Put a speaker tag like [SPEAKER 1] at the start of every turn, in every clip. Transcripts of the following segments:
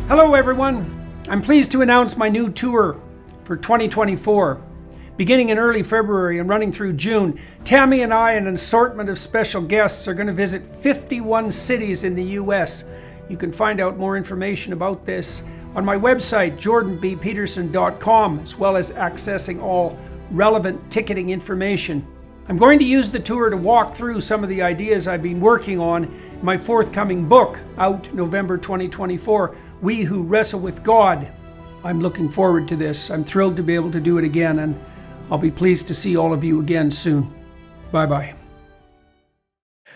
[SPEAKER 1] Hello everyone, I'm pleased to announce my new tour for 2024. Beginning in early February and running through June, Tammy and I and an assortment of special guests are going to visit 51 cities in the US. You can find out more information about this on my website, jordanbpeterson.com, as well as accessing all relevant ticketing information. I'm going to use the tour to walk through some of the ideas I've been working on in my forthcoming book, out November 2024, We Who Wrestle with God. I'm looking forward to this. I'm thrilled to be able to do it again, and I'll be pleased to see all of you again soon. Bye-bye.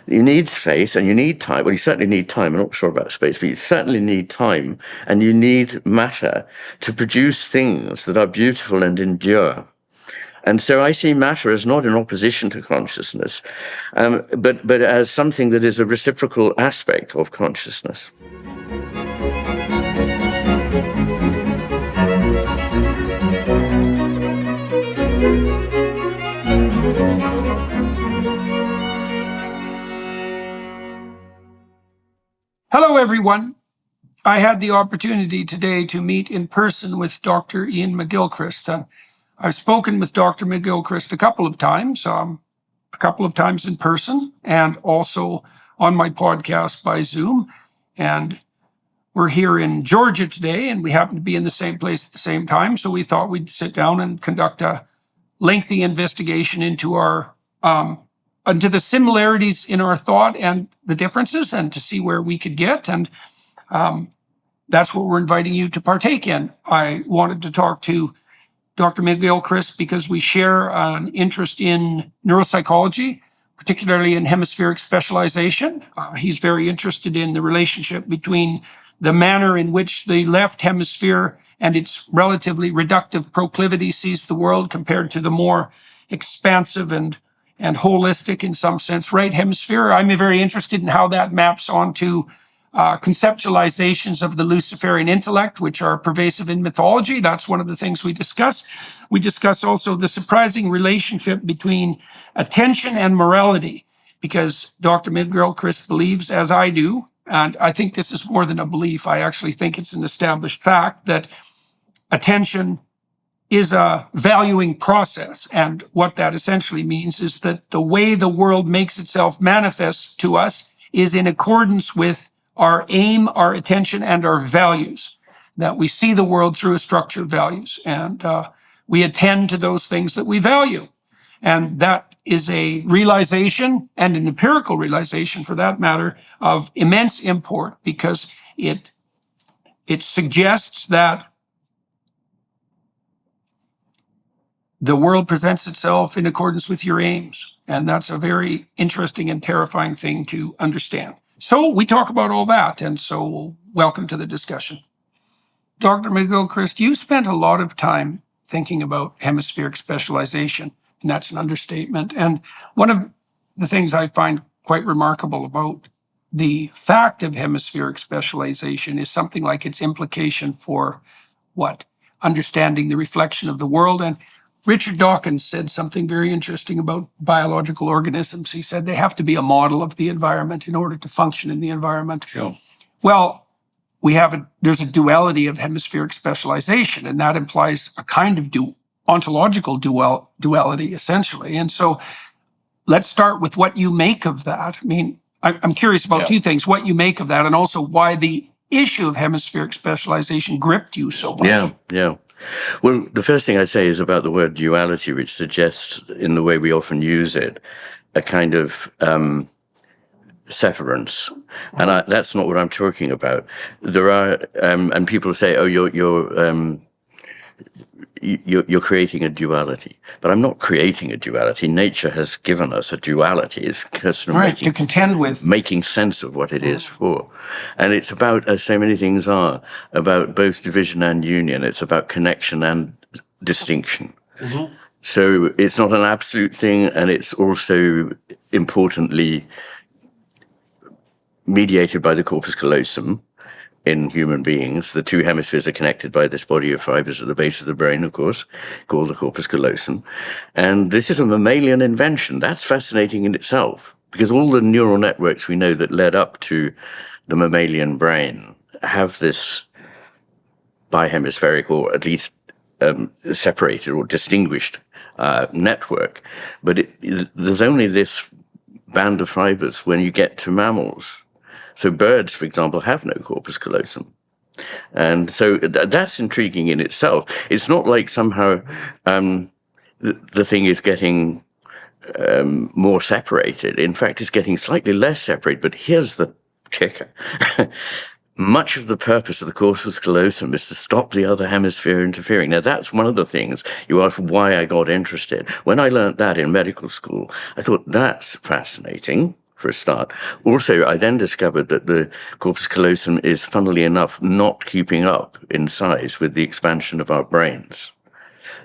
[SPEAKER 2] You need space and you need time. Well, you certainly need time. I'm not sure about space, but you certainly need time and you need matter to produce things that are beautiful and endure. And so I see matter as not in opposition to consciousness, but as something that is a reciprocal aspect of consciousness.
[SPEAKER 1] Hello everyone. I had the opportunity today to meet in person with Dr. Iain McGilchrist. I've spoken with Dr. McGilchrist a couple of times in person and also on my podcast by Zoom. And we're here in Georgia today, and we happen to be in the same place at the same time. So we thought we'd sit down and conduct a lengthy investigation into into the similarities in our thought and the differences, and to see where we could get. And that's what we're inviting you to partake in. I wanted to talk to Dr. McGilchrist because we share an interest in neuropsychology, particularly in hemispheric specialization. He's very interested in the relationship between the manner in which the left hemisphere and its relatively reductive proclivity sees the world compared to the more expansive and holistic, in some sense, right hemisphere. I'm very interested in how that maps onto conceptualizations of the Luciferian intellect, which are pervasive in mythology. That's one of the things we discuss. We discuss also the surprising relationship between attention and morality, because Dr. McGilchrist believes, as I do, and I think this is more than a belief, I actually think it's an established fact, that attention is a valuing process. And what that essentially means is that the way the world makes itself manifest to us is in accordance with our aim, our attention, and our values. That we see the world through a structure of values, and we attend to those things that we value. And that is a realization, and an empirical realization for that matter, of immense import, because it suggests that the world presents itself in accordance with your aims. And that's a very interesting and terrifying thing to understand. So we talk about all that, and so welcome to the discussion. Dr. McGilchrist, you spent a lot of time thinking about hemispheric specialization, and that's an understatement. And one of the things I find quite remarkable about the fact of hemispheric specialization is something like its implication for understanding the reflection of the world. And Richard Dawkins said something very interesting about biological organisms. He said they have to be a model of the environment in order to function in the environment.
[SPEAKER 2] Sure.
[SPEAKER 1] Well, there's a duality of hemispheric specialization, and that implies a kind of ontological duality, essentially. And so let's start with what you make of that. I mean, I'm curious about two things: what you make of that, and also why the issue of hemispheric specialization gripped you so much.
[SPEAKER 2] Yeah. Well, the first thing I'd say is about the word duality, which suggests, in the way we often use it, a kind of severance. And that's not what I'm talking about. There are, and people say, oh, you're creating a duality. But I'm not creating a duality. Nature has given us a duality. It's
[SPEAKER 1] to contend with.
[SPEAKER 2] Making sense of what it is for. And it's about, as so many things are, about both division and union. It's about connection and distinction. Mm-hmm. So it's not an absolute thing, and it's also importantly mediated by the corpus callosum. In human beings, the two hemispheres are connected by this body of fibers at the base of the brain, of course, called the corpus callosum. And this is a mammalian invention. That's fascinating in itself, because all the neural networks we know that led up to the mammalian brain have this bihemispheric, or at least separated or distinguished network. But there's only this band of fibers when you get to mammals. So birds, for example, have no corpus callosum. And so that's intriguing in itself. It's not like somehow the thing is getting more separated. In fact, it's getting slightly less separated. But here's the kicker. Much of the purpose of the corpus callosum is to stop the other hemisphere interfering. Now, that's one of the things you asked why I got interested. When I learned that in medical school, I thought that's fascinating for a start. Also, I then discovered that the corpus callosum is, funnily enough, not keeping up in size with the expansion of our brains.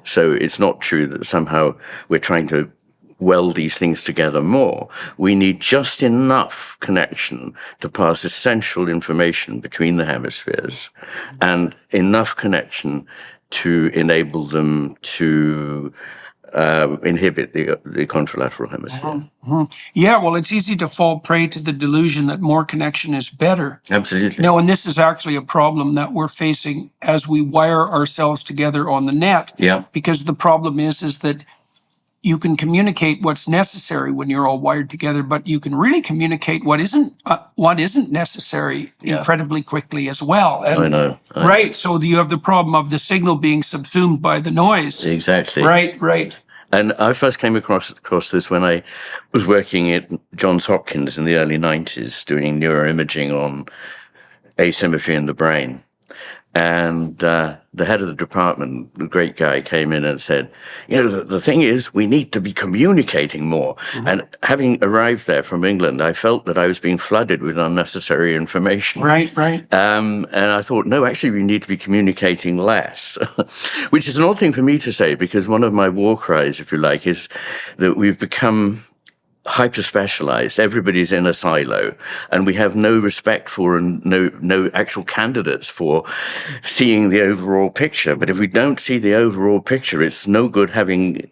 [SPEAKER 2] So it's not true that somehow we're trying to weld these things together more. We need just enough connection to pass essential information between the hemispheres, and enough connection to enable them to inhibit the contralateral hemisphere.
[SPEAKER 1] Yeah, well, it's easy to fall prey to the delusion that more connection is better.
[SPEAKER 2] Absolutely.
[SPEAKER 1] No, and this is actually a problem that we're facing as we wire ourselves together on the net.
[SPEAKER 2] Yeah.
[SPEAKER 1] Because the problem is that you can communicate what's necessary when you're all wired together, but you can really communicate what isn't necessary incredibly quickly as well. And,
[SPEAKER 2] I know.
[SPEAKER 1] Right. So you have the problem of the signal being subsumed by the noise.
[SPEAKER 2] Exactly.
[SPEAKER 1] Right.
[SPEAKER 2] And I first came across this when I was working at Johns Hopkins in the early 90s, doing neuroimaging on asymmetry in the brain. And the head of the department, the great guy, came in and said, the thing is, we need to be communicating more. Mm-hmm. And having arrived there from England, I felt that I was being flooded with unnecessary information.
[SPEAKER 1] Right.
[SPEAKER 2] And I thought, no, actually, we need to be communicating less, which is an odd thing for me to say, because one of my war cries, if you like, is that we've become hyper-specialized. Everybody's in a silo, and we have no respect for and no actual candidates for seeing the overall picture. But if we don't see the overall picture, it's no good having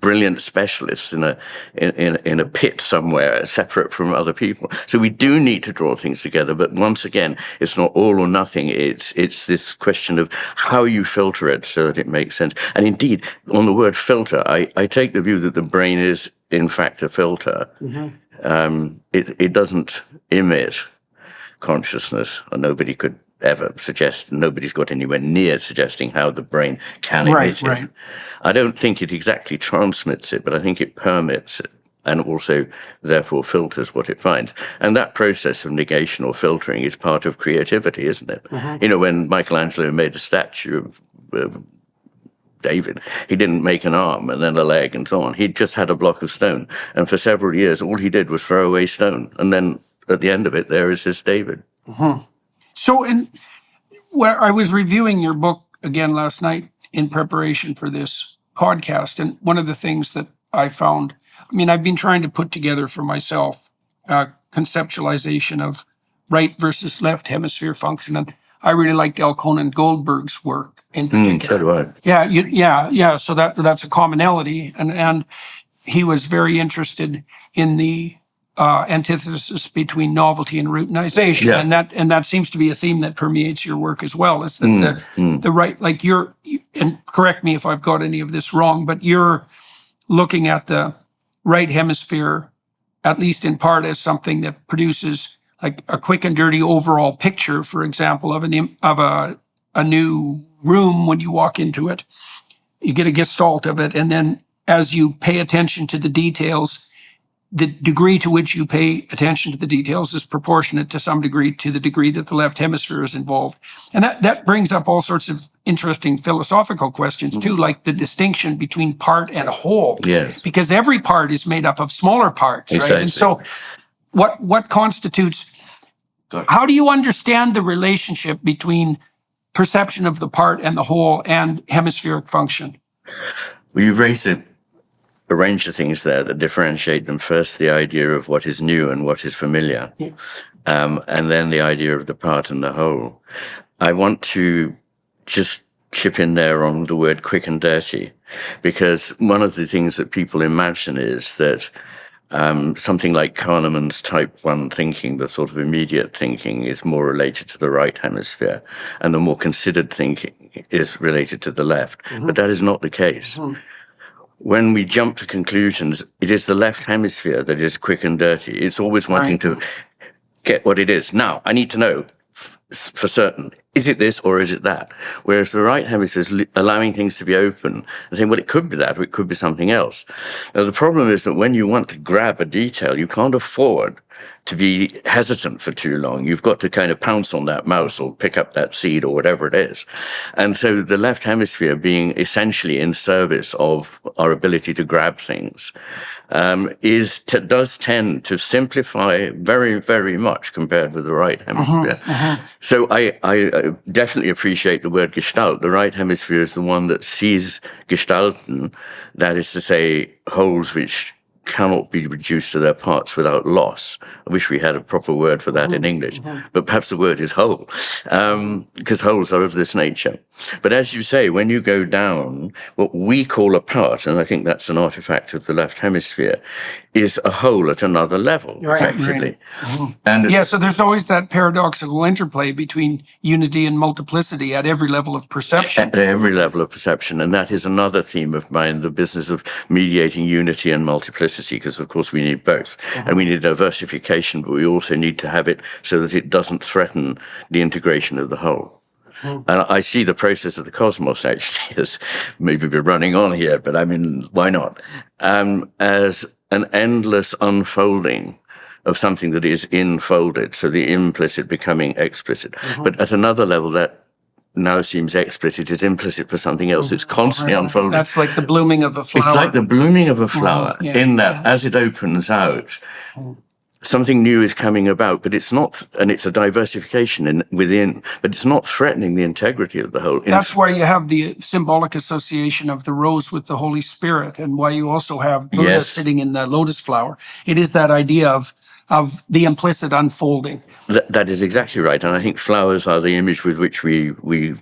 [SPEAKER 2] brilliant specialists in a pit somewhere separate from other people. So we do need to draw things together. But once again, it's not all or nothing. It's this question of how you filter it so that it makes sense. And indeed, on the word filter, I take the view that the brain is, in fact, a filter. Mm-hmm. It doesn't emit consciousness, or nobody could ever suggest, nobody's got anywhere near suggesting how the brain can emit it. Right. I don't think it exactly transmits it, but I think it permits it, and also, therefore, filters what it finds. And that process of negation or filtering is part of creativity, isn't it? Mm-hmm. When Michelangelo made a statue of David, he didn't make an arm and then a leg and so on. He just had a block of stone. And for several years, all he did was throw away stone. And then at the end of it, there is this David. Mm-hmm.
[SPEAKER 1] So where I was reviewing your book again last night in preparation for this podcast, and one of the things that I found, I've been trying to put together for myself a conceptualization of right versus left hemisphere function. And I really liked L. Conan Goldberg's work in particular.
[SPEAKER 2] So do I.
[SPEAKER 1] Yeah. So that's a commonality, and he was very interested in the antithesis between novelty and routinization, and that seems to be a theme that permeates your work as well. Is that the right, like and correct me if I've got any of this wrong, but you're looking at the right hemisphere, at least in part, as something that produces like a quick and dirty overall picture, for example, of a new room when you walk into it. You get a gestalt of it, and then as you pay attention to the details, the degree to which you pay attention to the details is proportionate to some degree to the degree that the left hemisphere is involved. And that brings up all sorts of interesting philosophical questions too, like the distinction between part and whole.
[SPEAKER 2] Yes.
[SPEAKER 1] Because every part is made up of smaller parts,
[SPEAKER 2] exactly.
[SPEAKER 1] Right? And so what constitutes, how do you understand the relationship between perception of the part and the whole and hemispheric function?
[SPEAKER 2] Well, you've raised a range of things there that differentiate them. First, the idea of what is new and what is familiar, and then the idea of the part and the whole. I want to just chip in there on the word quick and dirty, because one of the things that people imagine is that Something like Kahneman's type 1 thinking, the sort of immediate thinking, is more related to the right hemisphere, and the more considered thinking is related to the left. But that is not the case. When we jump to conclusions, it is the left hemisphere that is quick and dirty. It's always wanting to get what it is. Now, I need to know for certain, is it this or is it that? Whereas the right hemisphere is allowing things to be open and saying, well, it could be that or it could be something else. Now, the problem is that when you want to grab a detail, you can't afford to be hesitant for too long. You've got to kind of pounce on that mouse or pick up that seed or whatever it is. And so the left hemisphere being essentially in service of our ability to grab things does tend to simplify very, very much compared with the right hemisphere. So I definitely appreciate the word Gestalt. The right hemisphere is the one that sees Gestalten, that is to say, wholes which cannot be reduced to their parts without loss. I wish we had a proper word for that in English, but perhaps the word is whole, because wholes are of this nature. But as you say, when you go down, what we call a part, and I think that's an artifact of the left hemisphere, is a whole at another level, effectively. And
[SPEAKER 1] so there's always that paradoxical interplay between unity and multiplicity at every level of perception.
[SPEAKER 2] At every level of perception. And that is another theme of mine, the business of mediating unity and multiplicity, because of course we need both. And we need diversification, but we also need to have it so that it doesn't threaten the integration of the whole. And I see the process of the cosmos, actually, as maybe we're running on here, but I mean, why not? As an endless unfolding of something that is infolded, so the implicit becoming explicit. But at another level, that now seems explicit is implicit for something else. It's constantly unfolding.
[SPEAKER 1] That's like the blooming of a flower.
[SPEAKER 2] It's like the blooming of a flower, in that as it opens out, something new is coming about, but it's not, and it's a diversification within, but it's not threatening the integrity of the whole.
[SPEAKER 1] That's why you have the symbolic association of the rose with the Holy Spirit, and why you also have Buddha sitting in the lotus flower. It is that idea of the implicit unfolding.
[SPEAKER 2] That is exactly right, and I think flowers are the image with which we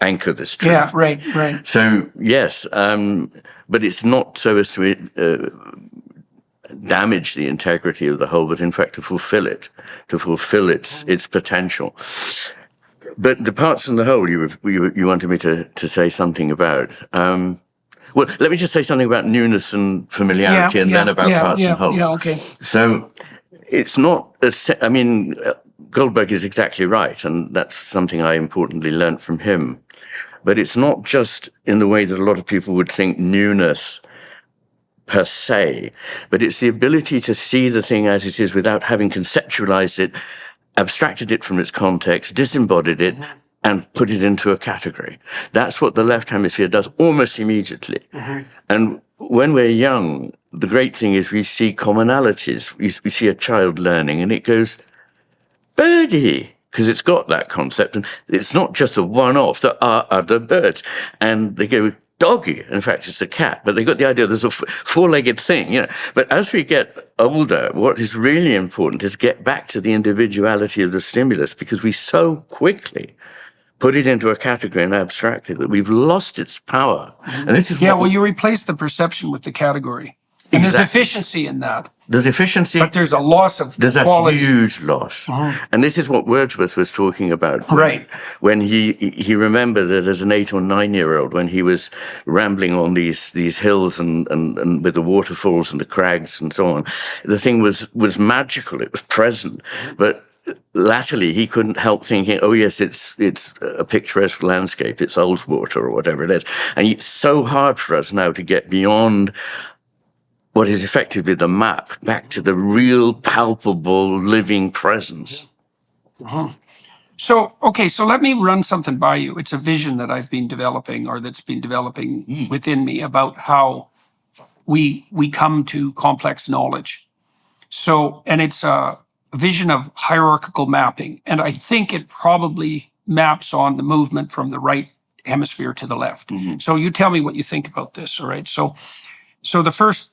[SPEAKER 2] anchor this truth.
[SPEAKER 1] Yeah, right.
[SPEAKER 2] So yes, but it's not so as to damage the integrity of the whole, but in fact to fulfill its potential. But the parts and the whole, you wanted me to say something about. Well, let me just say something about newness and familiarity, and then about parts and whole.
[SPEAKER 1] Yeah, okay.
[SPEAKER 2] So it's not. I mean, Goldberg is exactly right, and that's something I importantly learnt from him. But it's not just in the way that a lot of people would think newness per se, but it's the ability to see the thing as it is without having conceptualized it, abstracted it from its context, disembodied it, and put it into a category. That's what the left hemisphere does almost immediately. And when we're young, the great thing is we see commonalities. We see a child learning and it goes, birdie, because it's got that concept. And it's not just a one-off, there are other birds. And they go, doggy. In fact, it's a cat, but they got the idea there's a four-legged thing, you know. But as we get older, what is really important is get back to the individuality of the stimulus, because we so quickly put it into a category and abstract it that we've lost its power. And this is
[SPEAKER 1] you replace the perception with the category. And there's efficiency in that.
[SPEAKER 2] There's efficiency.
[SPEAKER 1] But there's a loss of
[SPEAKER 2] There's
[SPEAKER 1] quality.
[SPEAKER 2] a huge loss. And this is what Wordsworth was talking about.
[SPEAKER 1] Right.
[SPEAKER 2] When he remembered that as an 8 or 9-year-old, when he was rambling on these hills and with the waterfalls and the crags and so on, the thing was magical. It was present. But latterly, he couldn't help thinking, oh, yes, it's a picturesque landscape. It's Ullswater or whatever it is. And it's so hard for us now to get beyond what is effectively the map back to the real, palpable, living presence.
[SPEAKER 1] So let me run something by you. It's a vision that I've been developing, or that's been developing within me, about how we come to complex knowledge. So, and it's a vision of hierarchical mapping. And I think it probably maps on the movement from the right hemisphere to the left. So you tell me what you think about this, all right? So the first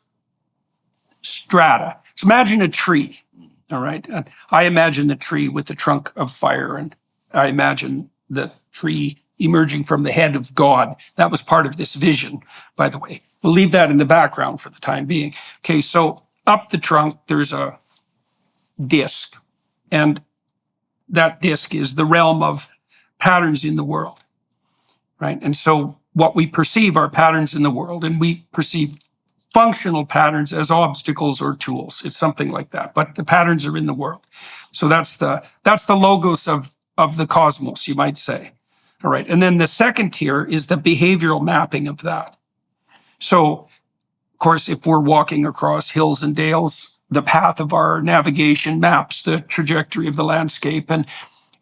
[SPEAKER 1] strata. So imagine a tree, all right? And I imagine the tree with the trunk of fire, and I imagine the tree emerging from the head of God. That was part of this vision, by the way. We'll leave that in the background for the time being. Okay, so up the trunk, there's a disc. And that disc is the realm of patterns in the world, right? And so what we perceive are patterns in the world, and we perceive functional patterns as obstacles or tools. It's something like that, but the patterns are in the world. So that's the logos of the cosmos, you might say. All right. And then the second tier is the behavioral mapping of that. So, of course, if we're walking across hills and dales, the path of our navigation maps the trajectory of the landscape. And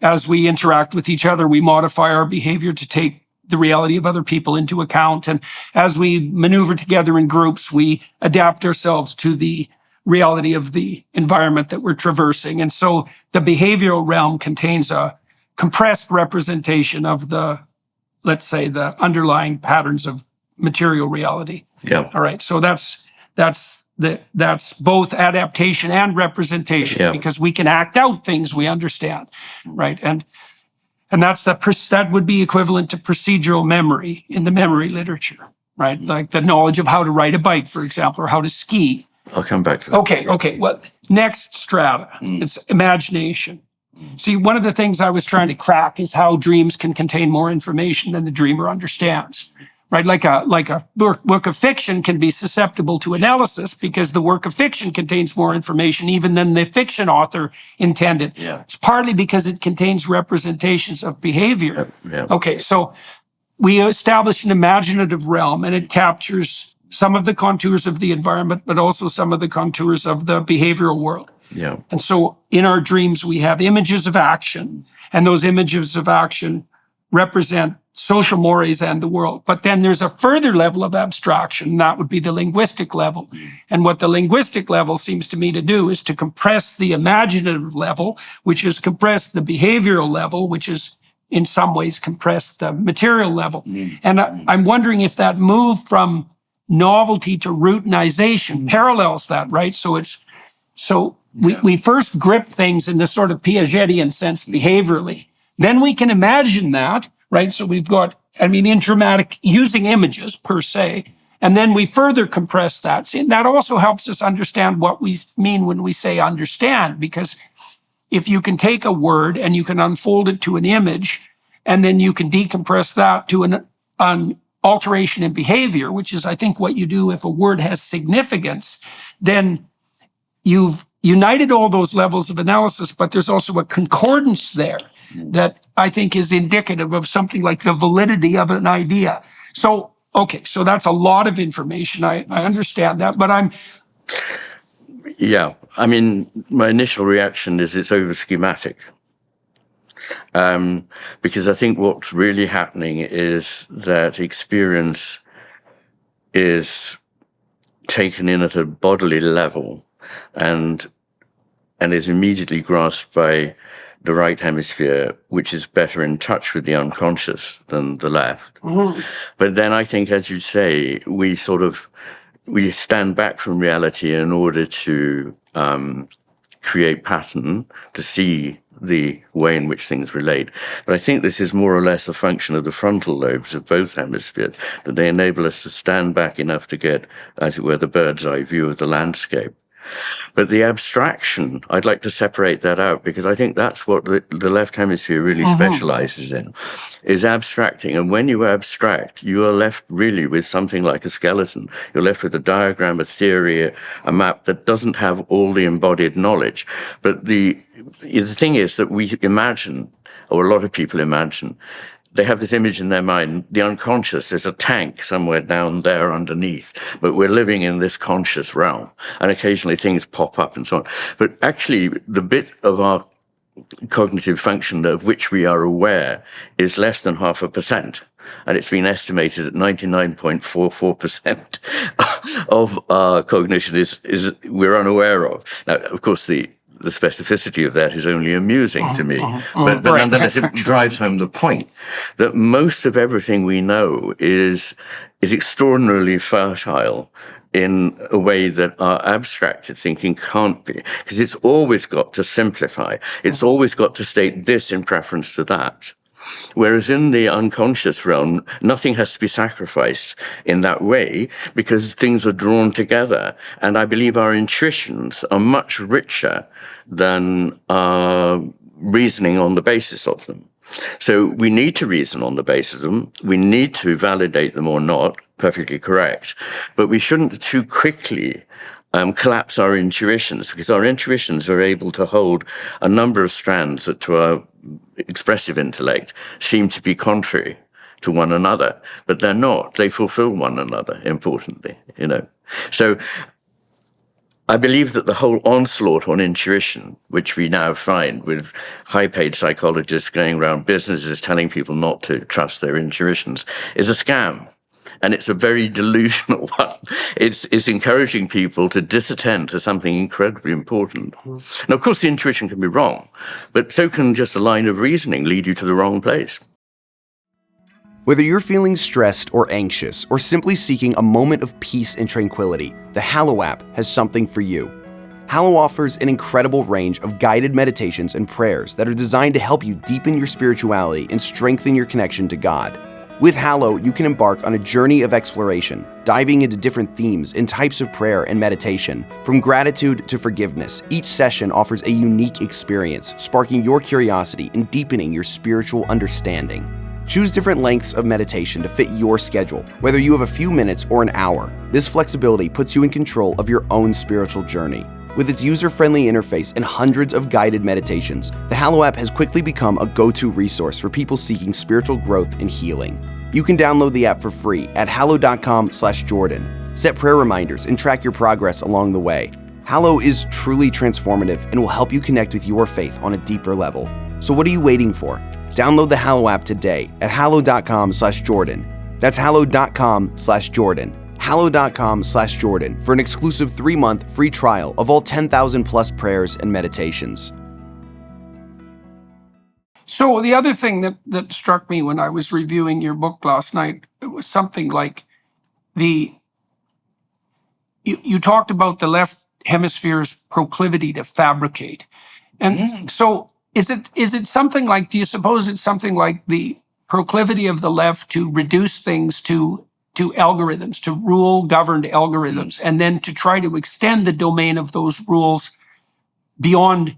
[SPEAKER 1] as we interact with each other, we modify our behavior to take the reality of other people into account. And as we maneuver together in groups, we adapt ourselves to the reality of the environment that we're traversing. And so the behavioral realm contains a compressed representation of the, let's say, the underlying patterns of material reality.
[SPEAKER 2] Yeah.
[SPEAKER 1] All right. So that's both adaptation and representation, because we can act out things we understand, right? And that would be equivalent to procedural memory in the memory literature, right? Like the knowledge of how to ride a bike, for example, or how to ski.
[SPEAKER 2] I'll come back to that.
[SPEAKER 1] Okay. Well, next strata, it's imagination. See, one of the things I was trying to crack is how dreams can contain more information than the dreamer understands, right? Like a work of fiction can be susceptible to analysis because the work of fiction contains more information even than the fiction author intended.
[SPEAKER 2] Yeah.
[SPEAKER 1] It's partly because it contains representations of behavior.
[SPEAKER 2] Yeah.
[SPEAKER 1] Okay, so we establish an imaginative realm, and it captures some of the contours of the environment, but also some of the contours of the behavioral world.
[SPEAKER 2] Yeah.
[SPEAKER 1] And so in our dreams, we have images of action, and those images of action represent social mores and the world. But then there's a further level of abstraction, and that would be the linguistic level. And what the linguistic level seems to me to do is to compress the imaginative level, which is compress the behavioral level, which is in some ways compress the material level. And I'm wondering if that move from novelty to routinization parallels that, right? So we first grip things in this sort of Piagetian sense behaviorally. Then we can imagine that, right? So we've got, in dramatic, using images per se, and then we further compress that. See, that also helps us understand what we mean when we say understand, because if you can take a word and you can unfold it to an image, and then you can decompress that to an alteration in behavior, which is, I think, what you do if a word has significance, then you've united all those levels of analysis, but there's also a concordance there that I think is indicative of something like the validity of an idea. So, okay, so that's a lot of information. I understand that, but
[SPEAKER 2] Yeah, my initial reaction is it's over schematic. Because I think what's really happening is that experience is taken in at a bodily level and is immediately grasped by the right hemisphere, which is better in touch with the unconscious than the left. Mm-hmm. But then I think, as you say, we stand back from reality in order to create pattern, to see the way in which things relate. But I think this is more or less a function of the frontal lobes of both hemispheres, that they enable us to stand back enough to get, as it were, the bird's eye view of the landscape. But the abstraction, I'd like to separate that out, because I think that's what the left hemisphere really specializes in, is abstracting. And when you abstract, you are left really with something like a skeleton. You're left with a diagram, a theory, a map that doesn't have all the embodied knowledge. But the thing is that we imagine, or a lot of people imagine, they have this image in their mind, the unconscious is a tank somewhere down there underneath, but we're living in this conscious realm, and occasionally things pop up and so on. But actually, the bit of our cognitive function of which we are aware is less than 0.5%. And it's been estimated that 99.44% of our cognition is we're unaware of. Now, of course, the specificity of that is only amusing to me, but nonetheless, it drives home the point that most of everything we know is extraordinarily fertile in a way that our abstracted thinking can't be, because it's always got to simplify. It's always got to state this in preference to that. Whereas in the unconscious realm, nothing has to be sacrificed in that way because things are drawn together. And I believe our intuitions are much richer than our reasoning on the basis of them. So we need to reason on the basis of them. We need to validate them or not, perfectly correct. But we shouldn't too quickly collapse our intuitions, because our intuitions are able to hold a number of strands that to our expressive intellect seem to be contrary to one another, but they're not. They fulfill one another, importantly, So I believe that the whole onslaught on intuition, which we now find with high-paid psychologists going around businesses telling people not to trust their intuitions, is a scam. And it's a very delusional one. It's encouraging people to disattend to something incredibly important. Now, of course, the intuition can be wrong, but so can just a line of reasoning lead you to the wrong place.
[SPEAKER 3] Whether you're feeling stressed or anxious, or simply seeking a moment of peace and tranquility, the Hallow app has something for you. Hallow offers an incredible range of guided meditations and prayers that are designed to help you deepen your spirituality and strengthen your connection to God. With Hallow, you can embark on a journey of exploration, diving into different themes and types of prayer and meditation. From gratitude to forgiveness, each session offers a unique experience, sparking your curiosity and deepening your spiritual understanding. Choose different lengths of meditation to fit your schedule, whether you have a few minutes or an hour. This flexibility puts you in control of your own spiritual journey. With its user-friendly interface and hundreds of guided meditations, the Hallow app has quickly become a go-to resource for people seeking spiritual growth and healing. You can download the app for free at hallow.com/Jordan. Set prayer reminders and track your progress along the way. Hallow is truly transformative and will help you connect with your faith on a deeper level. So what are you waiting for? Download the Hallow app today at hallow.com/Jordan. That's hallow.com/Jordan. hallow.com/Jordan for an exclusive 3-month free trial of all 10,000 plus prayers and meditations.
[SPEAKER 1] So the other thing that struck me when I was reviewing your book last night, it was something like you talked about the left hemisphere's proclivity to fabricate. And so is it something like, do you suppose it's something like the proclivity of the left to reduce things to algorithms, to rule governed algorithms, and then to try to extend the domain of those rules beyond?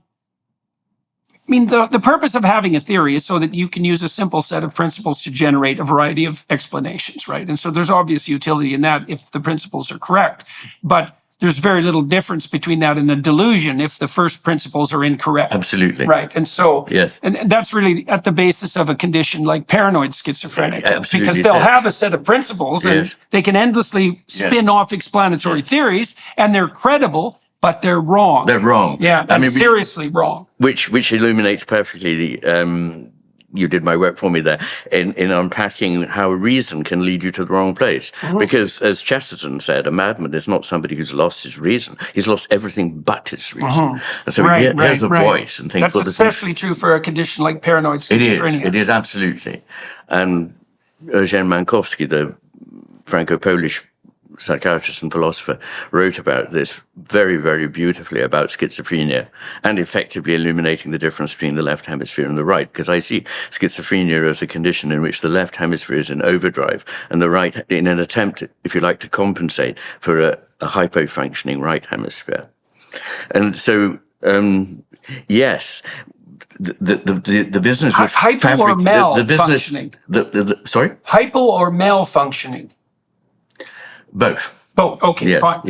[SPEAKER 1] I mean, the purpose of having a theory is so that you can use a simple set of principles to generate a variety of explanations, right? And so there's obvious utility in that if the principles are correct. But there's very little difference between that and a delusion if the first principles are incorrect.
[SPEAKER 2] Absolutely.
[SPEAKER 1] Right. And so,
[SPEAKER 2] yes.
[SPEAKER 1] And that's really at the basis of a condition like paranoid schizophrenia.
[SPEAKER 2] Absolutely.
[SPEAKER 1] Because they'll have a set of principles and they can endlessly spin off explanatory theories, and they're credible, but they're wrong.
[SPEAKER 2] They're wrong.
[SPEAKER 1] Yeah, I mean, seriously wrong.
[SPEAKER 2] Which illuminates perfectly you did my work for me there in unpacking how reason can lead you to the wrong place. Because as Chesterton said, a madman is not somebody who's lost his reason. He's lost everything but his reason. And so he hears a voice and thinks,
[SPEAKER 1] that's especially true for a condition like paranoid schizophrenia.
[SPEAKER 2] It is absolutely. And Eugene Mankowski, the Franco-Polish psychiatrist and philosopher, wrote about this very, very beautifully about schizophrenia and effectively illuminating the difference between the left hemisphere and the right, because I see schizophrenia as a condition in which the left hemisphere is in overdrive and the right in an attempt, if you like, to compensate for a hypo-functioning right hemisphere. And so, yes, the business with
[SPEAKER 1] hypo or malfunctioning.
[SPEAKER 2] Sorry?
[SPEAKER 1] Hypo or malfunctioning.
[SPEAKER 2] Both.
[SPEAKER 1] Both. Okay, fine.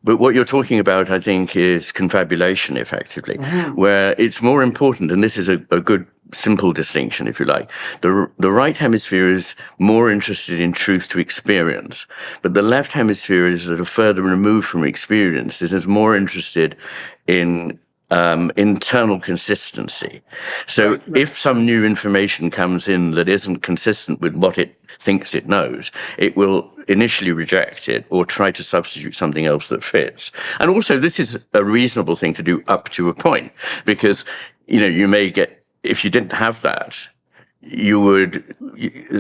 [SPEAKER 2] But what you're talking about, I think, is confabulation, effectively, where it's more important, and this is a good, simple distinction, if you like. The right hemisphere is more interested in truth to experience, but the left hemisphere is sort of further removed from experience, is more interested in internal consistency. So if some new information comes in that isn't consistent with what it thinks it knows, it will initially reject it or try to substitute something else that fits. And also, this is a reasonable thing to do up to a point, because, you may get, if you didn't have that, you would,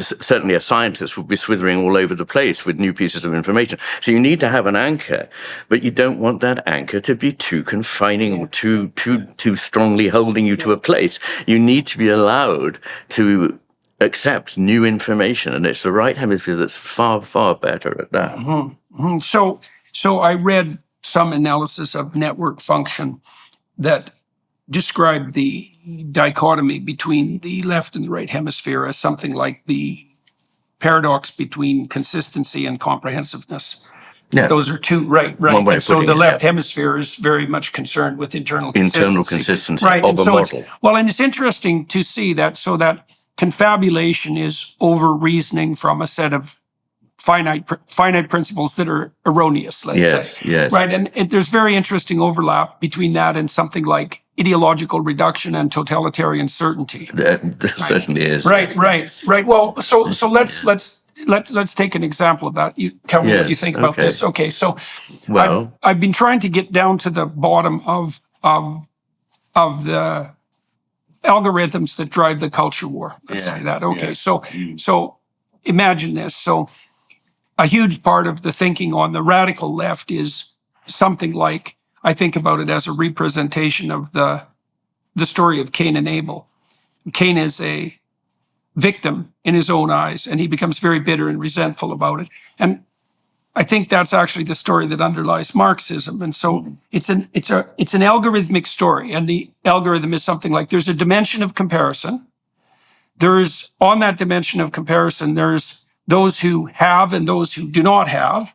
[SPEAKER 2] certainly a scientist would be swithering all over the place with new pieces of information. So you need to have an anchor, but you don't want that anchor to be too confining or too strongly holding you to a place. You need to be allowed to accept new information, and it's the right hemisphere that's far, far better at that.
[SPEAKER 1] So I read some analysis of network function that described the dichotomy between the left and the right hemisphere as something like the paradox between consistency and comprehensiveness.
[SPEAKER 2] Yeah.
[SPEAKER 1] Those are two, right.
[SPEAKER 2] One way
[SPEAKER 1] And
[SPEAKER 2] of
[SPEAKER 1] so
[SPEAKER 2] putting
[SPEAKER 1] the
[SPEAKER 2] it,
[SPEAKER 1] left
[SPEAKER 2] yeah.
[SPEAKER 1] hemisphere is very much concerned with internal consistency.
[SPEAKER 2] Right, of
[SPEAKER 1] and
[SPEAKER 2] a
[SPEAKER 1] so
[SPEAKER 2] model.
[SPEAKER 1] Well, and it's interesting to see that, so that confabulation is over-reasoning from a set of finite principles that are erroneous, let's say.
[SPEAKER 2] Yes.
[SPEAKER 1] Right, and there's very interesting overlap between that and something like ideological reduction and totalitarian certainty.
[SPEAKER 2] There certainly is.
[SPEAKER 1] Right. Well, so let's take an example of that. You tell me what you think about this. Okay, so I've been trying to get down to the bottom of the algorithms that drive the culture war. Let's say that. Okay, so imagine this. So a huge part of the thinking on the radical left is something like, I think about it as a representation of the story of Cain and Abel. Cain is a victim in his own eyes, and he becomes very bitter and resentful about it. And I think that's actually the story that underlies Marxism. And so it's an algorithmic story, and the algorithm is something like, there's a dimension of comparison. There's, on that dimension of comparison, there's those who have and those who do not have.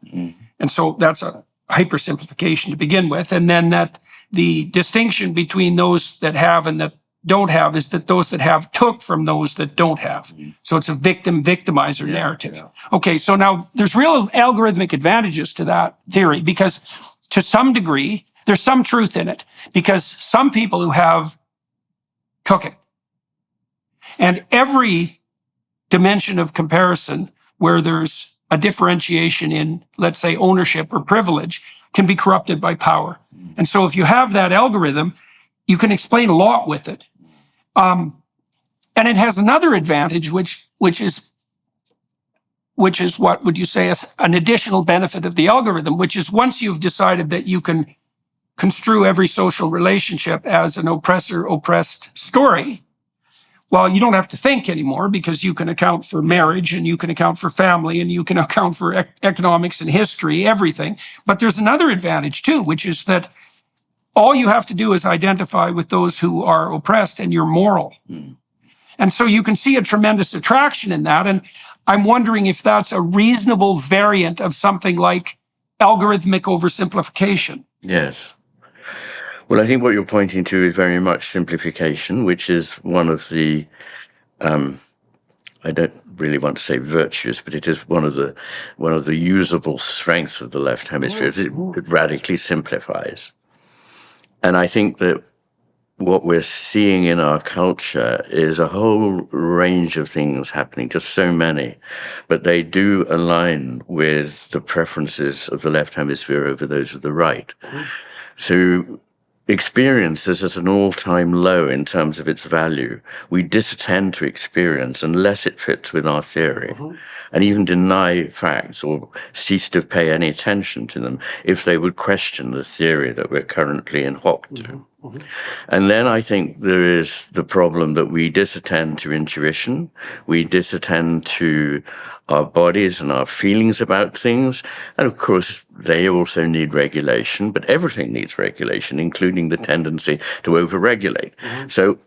[SPEAKER 1] And so that's a hypersimplification to begin with. And then that the distinction between those that have and that don't have is that those that have took from those that don't have. So it's a victim-victimizer narrative. Okay, so now there's real algorithmic advantages to that theory, because to some degree, there's some truth in it, because some people who have took it. And every dimension of comparison where there's a differentiation in, let's say, ownership or privilege can be corrupted by power. And so if you have that algorithm, you can explain a lot with it. And it has another advantage, which is what would you say is an additional benefit of the algorithm, which is once you've decided that you can construe every social relationship as an oppressor-oppressed story, well, you don't have to think anymore, because you can account for marriage, and you can account for family, and you can account for economics and history, everything. But there's another advantage too, which is that all you have to do is identify with those who are oppressed, and you're moral. And so you can see a tremendous attraction in that. And I'm wondering if that's a reasonable variant of something like algorithmic oversimplification.
[SPEAKER 2] Yes. Well, I think what you're pointing to is very much simplification, which is one of the, I don't really want to say virtues, but it is one of the usable strengths of the left hemisphere. It radically simplifies. And I think that what we're seeing in our culture is a whole range of things happening, just so many, but they do align with the preferences of the left hemisphere over those of the right. So experience is at an all-time low in terms of its value. We disattend to experience unless it fits with our theory, and even deny facts or cease to pay any attention to them if they would question the theory that we're currently in hoc to. And then I think there is the problem that we disattend to intuition, we disattend to our bodies and our feelings about things, and of course they also need regulation, but everything needs regulation, including the tendency to overregulate. So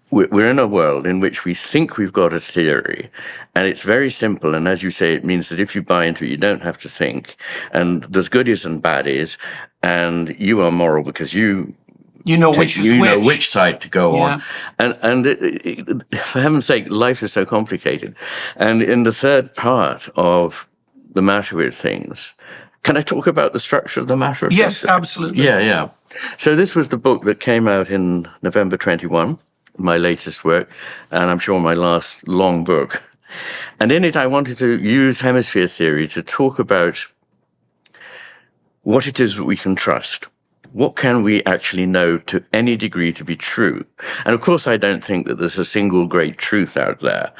[SPEAKER 2] we're in a world in which we think we've got a theory, and it's very simple, and as you say, it means that if you buy into it, you don't have to think, and there's goodies and baddies, and you are moral because you
[SPEAKER 1] know which is
[SPEAKER 2] know which side to go on. And for heaven's sake, life is so complicated. And in the third part of The Matter with Things, can I talk about the structure of the matter?
[SPEAKER 1] Yes, absolutely.
[SPEAKER 2] Yeah. So this was the book that came out in November 21, my latest work, and I'm sure my last long book. And in it, I wanted to use hemisphere theory to talk about what it is that we can trust. what can we actually know to any degree to be true? And of course, I don't think that there's a single great truth out there,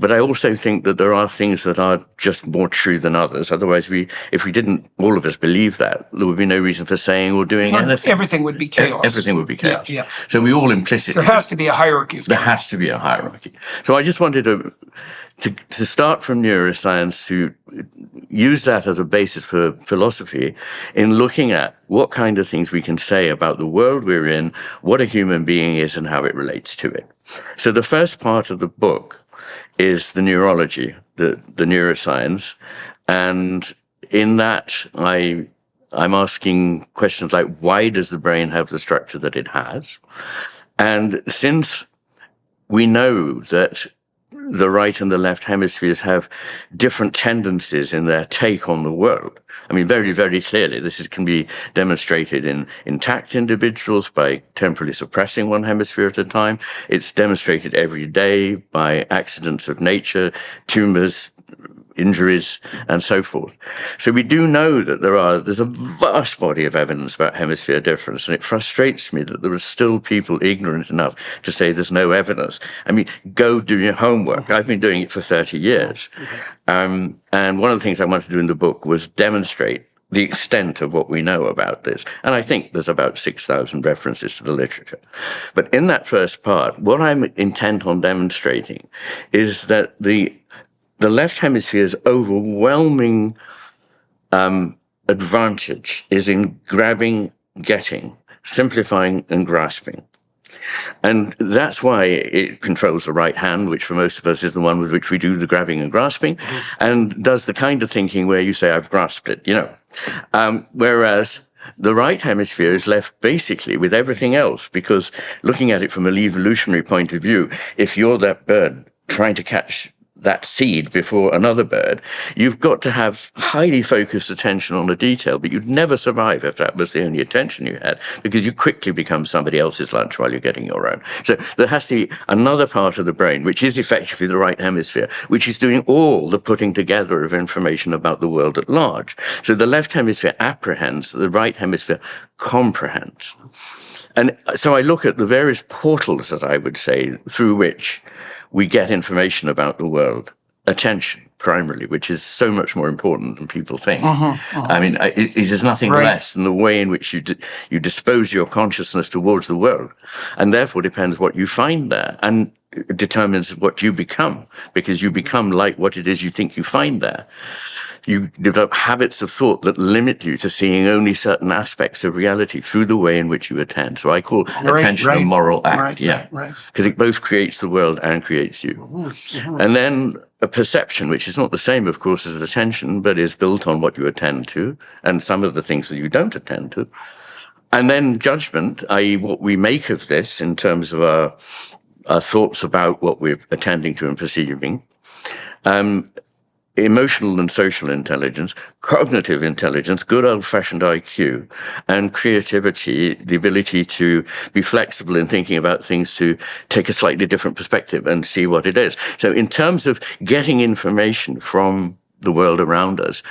[SPEAKER 2] but I also think that there are things that are just more true than others. Otherwise, if we didn't, all of us believe that, there would be no reason for saying or doing anything.
[SPEAKER 1] Everything would be chaos.
[SPEAKER 2] Everything would be chaos.
[SPEAKER 1] Yeah.
[SPEAKER 2] So we all implicitly...
[SPEAKER 1] There has to be a hierarchy of chaos.
[SPEAKER 2] There has to be a hierarchy. So I just wanted to start from neuroscience, to use that as a basis for philosophy in looking at what kind of things we can say about the world we're in, what a human being is, and how it relates to it. So the first part of the book is the neurology, the neuroscience. And in that, I'm asking questions like, why does the brain have the structure that it has? And since we know that the right and the left hemispheres have different tendencies in their take on the world. I mean, very, very clearly, this can be demonstrated in intact individuals by temporally suppressing one hemisphere at a time. It's demonstrated every day by accidents of nature, tumors, injuries, and so forth. So we do know that there's a vast body of evidence about hemisphere difference, and it frustrates me that there are still people ignorant enough to say there's no evidence. I mean, go do your homework. I've been doing it for 30 years. And one of the things I wanted to do in the book was demonstrate the extent of what we know about this. And I think there's about 6,000 references to the literature. But in that first part, what I'm intent on demonstrating is that the left hemisphere's overwhelming advantage is in grabbing, getting, simplifying, and grasping. And that's why it controls the right hand, which for most of us is the one with which we do the grabbing and grasping, and does the kind of thinking where you say, I've grasped it, whereas the right hemisphere is left basically with everything else, because looking at it from an evolutionary point of view, if you're that bird trying to catch that seed before another bird, you've got to have highly focused attention on the detail, but you'd never survive if that was the only attention you had, because you quickly become somebody else's lunch while you're getting your own. So there has to be another part of the brain, which is effectively the right hemisphere, which is doing all the putting together of information about the world at large. So the left hemisphere apprehends, the right hemisphere comprehends. And so I look at the various portals that I would say through which we get information about the world. Attention, primarily, which is so much more important than people think. I mean, it is nothing less than the way in which you dispose your consciousness towards the world, and therefore depends what you find there, and it determines what you become, because you become like what it is you think you find there. You develop habits of thought that limit you to seeing only certain aspects of reality through the way in which you attend. So I call attention a moral act, because it both creates the world and creates you. And then a perception, which is not the same, of course, as attention, but is built on what you attend to and some of the things that you don't attend to. And then judgment, i.e. what we make of this in terms of our thoughts about what we're attending to and perceiving. Emotional and social intelligence, cognitive intelligence, good old-fashioned IQ, and creativity, the ability to be flexible in thinking about things, to take a slightly different perspective and see what it is. So in terms of getting information from the world around us,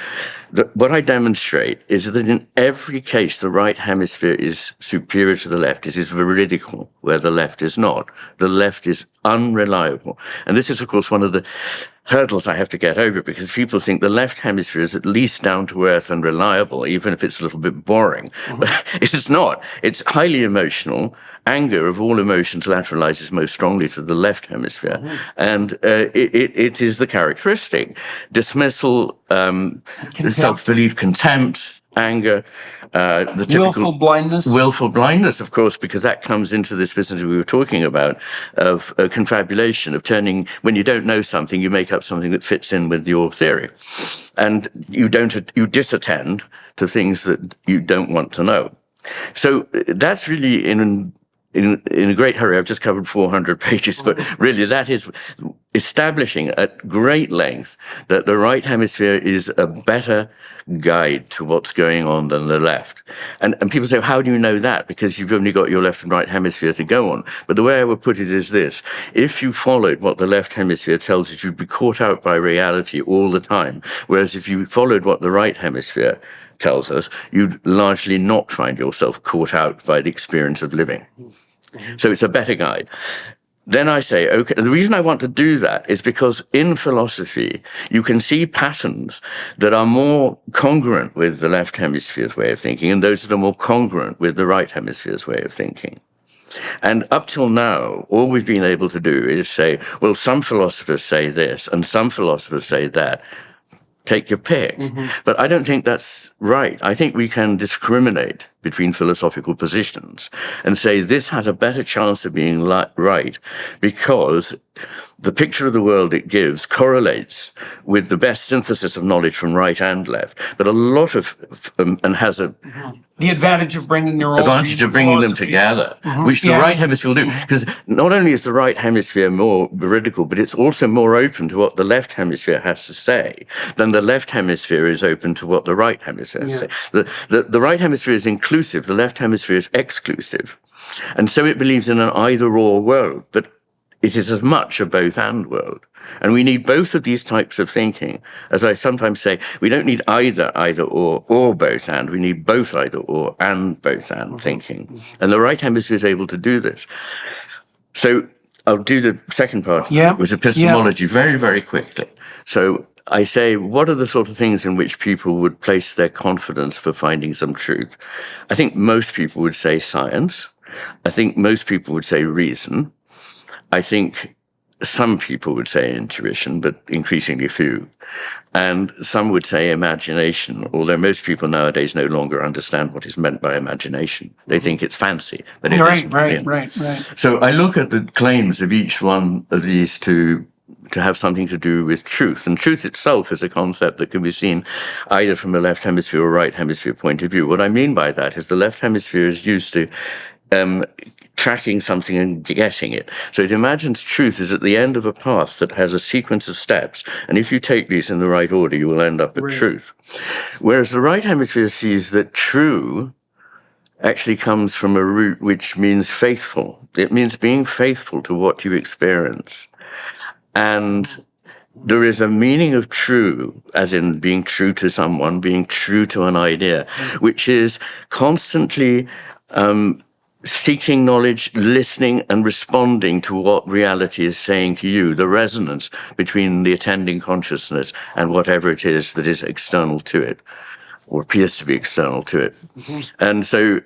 [SPEAKER 2] what I demonstrate is that in every case, the right hemisphere is superior to the left. It is veridical, where the left is not. The left is unreliable. And this is, of course, one of the hurdles I have to get over, because people think the left hemisphere is at least down to earth and reliable, even if it's a little bit boring. But it is not. It's highly emotional. Anger, of all emotions, lateralizes most strongly to the left hemisphere. And it is the characteristic. Dismissal, self-belief, contempt, anger, the typical willful blindness, of course, because that comes into this business we were talking about of confabulation, of turning, when you don't know something, you make up something that fits in with your theory, and you disattend to things that you don't want to know. So that's really in a great hurry. I've just covered 400 pages, but really that is establishing at great length that the right hemisphere is a better guide to what's going on than the left. And people say, how do you know that? Because you've only got your left and right hemisphere to go on. But the way I would put it is this: if you followed what the left hemisphere tells you, you'd be caught out by reality all the time. Whereas if you followed what the right hemisphere tells us, you'd largely not find yourself caught out by the experience of living. So it's a better guide. Then I say, okay, the reason I want to do that is because in philosophy, you can see patterns that are more congruent with the left hemisphere's way of thinking and those that are more congruent with the right hemisphere's way of thinking. And up till now, all we've been able to do is say, well, some philosophers say this and some philosophers say that. Take your pick. But I don't think that's right. I think we can discriminate between philosophical positions and say this has a better chance of being right because the picture of the world it gives correlates with the best synthesis of knowledge from right and left. But a lot of, and has a
[SPEAKER 1] The advantage of bringing neurology
[SPEAKER 2] advantage of bringing them together, which the right hemisphere will do. Because not only is the right hemisphere more veridical, but it's also more open to what the left hemisphere has to say than the left hemisphere is open to what the right hemisphere has to say. The right hemisphere is inclusive, the left hemisphere is exclusive. And so it believes in an either-or world, but it is as much a both-and world. And we need both of these types of thinking. As I sometimes say, we don't need either or both-and. We need both either-or and both-and thinking. And the right hemisphere is able to do this. So I'll do the second part, which is epistemology, very, very quickly. So I say, what are the sort of things in which people would place their confidence for finding some truth? I think most people would say science. I think most people would say reason. I think some people would say intuition, but increasingly few. And some would say imagination, although most people nowadays no longer understand what is meant by imagination. They think it's fancy, but it isn't.
[SPEAKER 1] Right.
[SPEAKER 2] So I look at the claims of each one of these to have something to do with truth. And truth itself is a concept that can be seen either from a left hemisphere or right hemisphere point of view. What I mean by that is the left hemisphere is used to tracking something and getting it. So it imagines truth is at the end of a path that has a sequence of steps. And if you take these in the right order, you will end up at truth. Whereas the right hemisphere sees that true actually comes from a root which means faithful. It means being faithful to what you experience. And there is a meaning of true, as in being true to someone, being true to an idea, which is constantly seeking knowledge, listening and responding to what reality is saying to you, the resonance between the attending consciousness and whatever it is that is external to it, or appears to be external to it. And so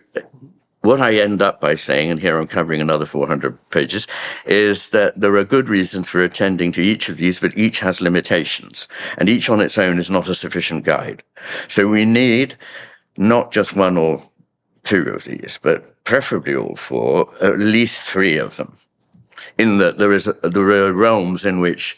[SPEAKER 2] what I end up by saying, and here I'm covering another 400 pages, is that there are good reasons for attending to each of these, but each has limitations, and each on its own is not a sufficient guide. So we need not just one or two of these, but preferably all four, at least three of them, in that there are realms in which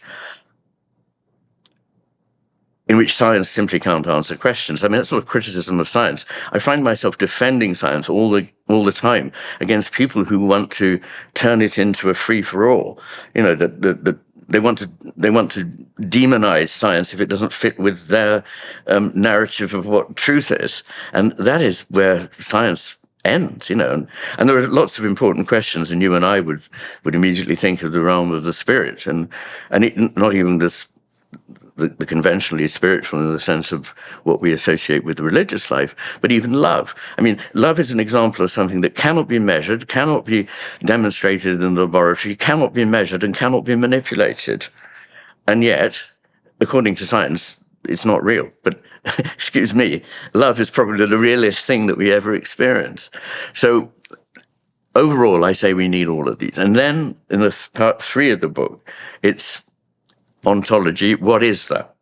[SPEAKER 2] science simply can't answer questions. I mean, that's sort of criticism of science. I find myself defending science all the time against people who want to turn it into a free-for-all. You know, that they want to demonize science if it doesn't fit with their narrative of what truth is, and that is where science ends, you know. And there are lots of important questions, and you and I would immediately think of the realm of the spirit, and not even the conventionally spiritual in the sense of what we associate with the religious life, but even love. I mean, love is an example of something that cannot be measured, cannot be demonstrated in the laboratory, cannot be measured and cannot be manipulated. And yet, according to science, it's not real. But, excuse me, love is probably the realest thing that we ever experience. So overall, I say we need all of these. And then in the part 3 of the book, it's ontology. What is that?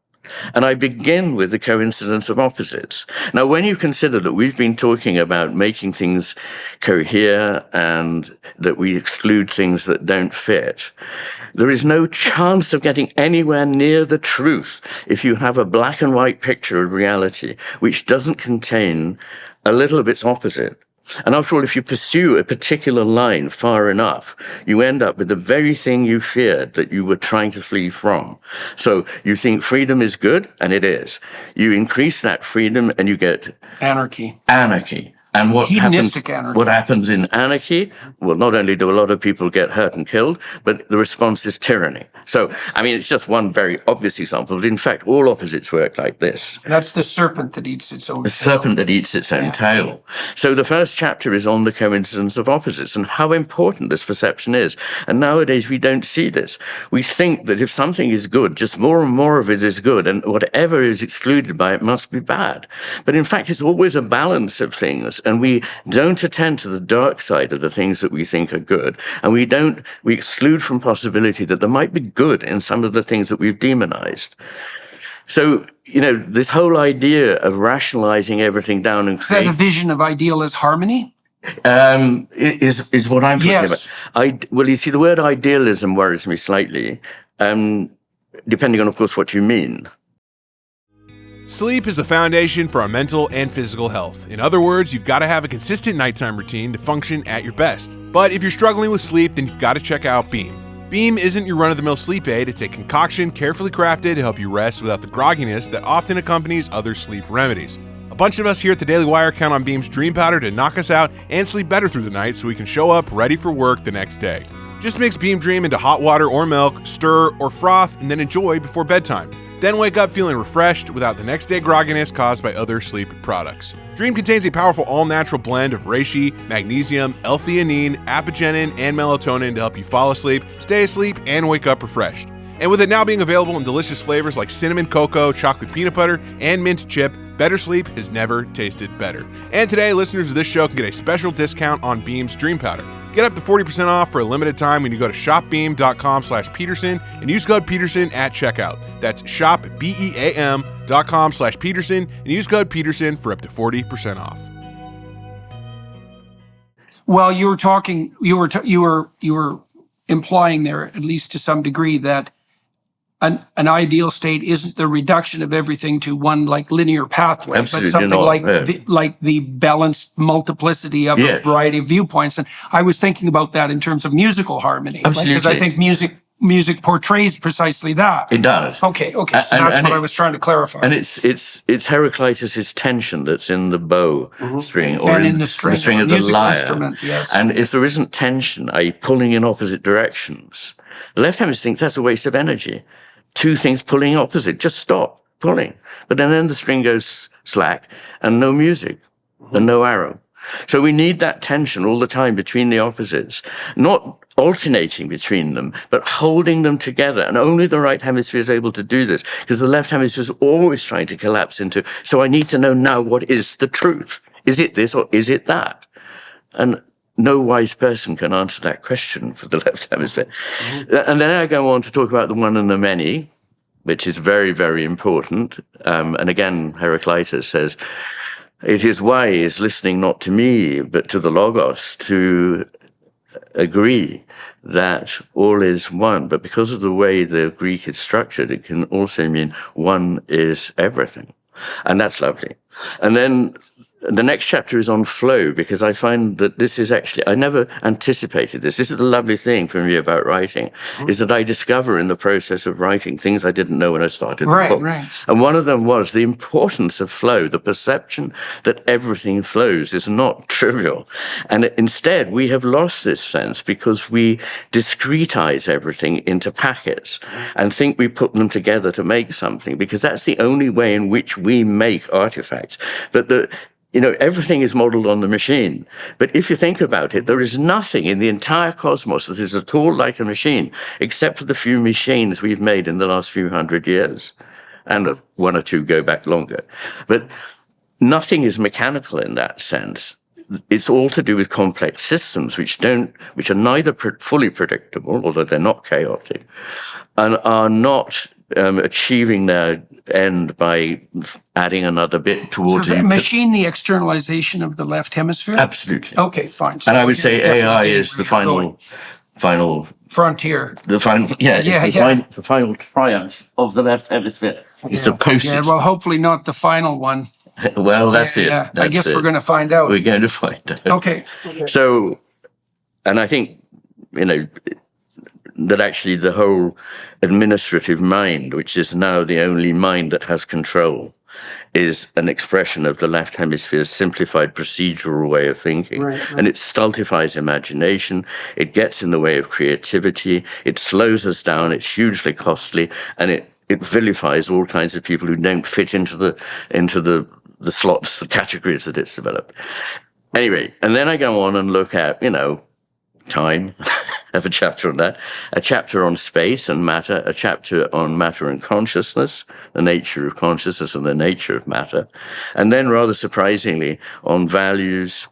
[SPEAKER 2] And I begin with the coincidence of opposites. Now, when you consider that we've been talking about making things cohere and that we exclude things that don't fit, there is no chance of getting anywhere near the truth if you have a black and white picture of reality which doesn't contain a little of its opposite. And after all, if you pursue a particular line far enough, you end up with the very thing you feared that you were trying to flee from. So you think freedom is good, and it is. You increase that freedom and you get
[SPEAKER 1] anarchy.
[SPEAKER 2] And
[SPEAKER 1] Hedonistic anarchy.
[SPEAKER 2] what happens in anarchy? Well, not only do a lot of people get hurt and killed, but the response is tyranny. So, I mean, it's just one very obvious example. But in fact, all opposites work like this.
[SPEAKER 1] That's the serpent that eats its own tail.
[SPEAKER 2] The serpent that eats its own tail. So the first chapter is on the coincidence of opposites and how important this perception is. And nowadays, we don't see this. We think that if something is good, just more and more of it is good, and whatever is excluded by it must be bad. But in fact, it's always a balance of things. And we don't attend to the dark side of the things that we think are good. And we exclude from possibility that there might be good in some of the things that we've demonized. So, this whole idea of rationalizing everything down and
[SPEAKER 1] Is that a vision of ideal as harmony?
[SPEAKER 2] Is what I'm talking
[SPEAKER 1] Yes.
[SPEAKER 2] about. Well, you see, the word idealism worries me slightly, depending on, of course, what you mean.
[SPEAKER 4] Sleep is the foundation for our mental and physical health. In other words, you've got to have a consistent nighttime routine to function at your best. But if you're struggling with sleep, then you've got to check out Beam. Beam isn't your run-of-the-mill sleep aid. It's a concoction carefully crafted to help you rest without the grogginess that often accompanies other sleep remedies. A bunch of us here at the Daily Wire count on Beam's Dream Powder to knock us out and sleep better through the night so we can show up ready for work the next day. Just mix Beam Dream into hot water or milk, stir or froth, and then enjoy before bedtime. Then wake up feeling refreshed without the next day grogginess caused by other sleep products. Dream contains a powerful all-natural blend of reishi, magnesium, L-theanine, apigenin, and melatonin to help you fall asleep, stay asleep, and wake up refreshed. And with it now being available in delicious flavors like cinnamon cocoa, chocolate peanut butter, and mint chip, better sleep has never tasted better. And today, listeners of this show can get a special discount on Beam's Dream Powder. Get up to 40% off for a limited time when you go to shopbeam.com/Peterson and use code Peterson at checkout. That's shopbeam.com/Peterson and use code Peterson for up to 40% off.
[SPEAKER 1] Well, you were talking, you were implying there, at least to some degree, that an ideal state isn't the reduction of everything to one like linear pathway,
[SPEAKER 2] Absolutely
[SPEAKER 1] but something
[SPEAKER 2] not,
[SPEAKER 1] like the balanced multiplicity of
[SPEAKER 2] Yes.
[SPEAKER 1] a variety of viewpoints. And I was thinking about that in terms of musical harmony, because I think music portrays precisely that.
[SPEAKER 2] It does.
[SPEAKER 1] Okay. So that's what I was trying to clarify.
[SPEAKER 2] And it's Heraclitus' tension that's in the bow string, or
[SPEAKER 1] And in the string
[SPEAKER 2] of the
[SPEAKER 1] musical
[SPEAKER 2] lyre.
[SPEAKER 1] instrument, yes.
[SPEAKER 2] And if there isn't tension, i.e. pulling in opposite directions, the left hemisphere thinks that's a waste of energy. Two things pulling opposite, just stop pulling. But then the string goes slack and no music and no arrow. So we need that tension all the time between the opposites, not alternating between them, but holding them together. And only the right hemisphere is able to do this, because the left hemisphere is always trying to collapse into, so I need to know now what is the truth. Is it this or is it that? And no wise person can answer that question for the left hemisphere. And then I go on to talk about the one and the many, which is very, very important. And again, Heraclitus says, it is wise, listening not to me, but to the Logos, to agree that all is one. But because of the way the Greek is structured, it can also mean one is everything. And that's lovely. And then the next chapter is on flow, because I find that this is actually, I never anticipated this. This is the lovely thing for me about writing, is that I discover in the process of writing things I didn't know when I started the book.
[SPEAKER 1] Right.
[SPEAKER 2] And one of them was the importance of flow, the perception that everything flows is not trivial. And instead, we have lost this sense because we discretize everything into packets and think we put them together to make something, because that's the only way in which we make artifacts. But everything is modeled on the machine. But if you think about it, there is nothing in the entire cosmos that is at all like a machine, except for the few machines we've made in the last few hundred years. And one or two go back longer. But nothing is mechanical in that sense. It's all to do with complex systems, which are neither fully predictable, although they're not chaotic, and are not achieving their end by adding another bit towards
[SPEAKER 1] So is machine the externalization of the left hemisphere?
[SPEAKER 2] Absolutely.
[SPEAKER 1] Okay, fine. So
[SPEAKER 2] And I would say AI
[SPEAKER 1] definitely
[SPEAKER 2] is the final
[SPEAKER 1] frontier.
[SPEAKER 2] the final triumph of the left hemisphere. It's supposed
[SPEAKER 1] Yeah,
[SPEAKER 2] to.
[SPEAKER 1] well, hopefully not the final one.
[SPEAKER 2] Well, that's it.
[SPEAKER 1] Yeah, I
[SPEAKER 2] That's
[SPEAKER 1] guess
[SPEAKER 2] it.
[SPEAKER 1] we're going to find out.
[SPEAKER 2] We're going to find out.
[SPEAKER 1] Okay.
[SPEAKER 2] So, and I think, that actually the whole administrative mind, which is now the only mind that has control, is an expression of the left hemisphere's simplified procedural way of thinking. And it stultifies imagination, it gets in the way of creativity, it slows us down, it's hugely costly, and it vilifies all kinds of people who don't fit into the slots, the categories that it's developed. Anyway, and then I go on and look at, time. I have a chapter on that, a chapter on space and matter, a chapter on matter and consciousness, the nature of consciousness and the nature of matter, and then rather surprisingly on values,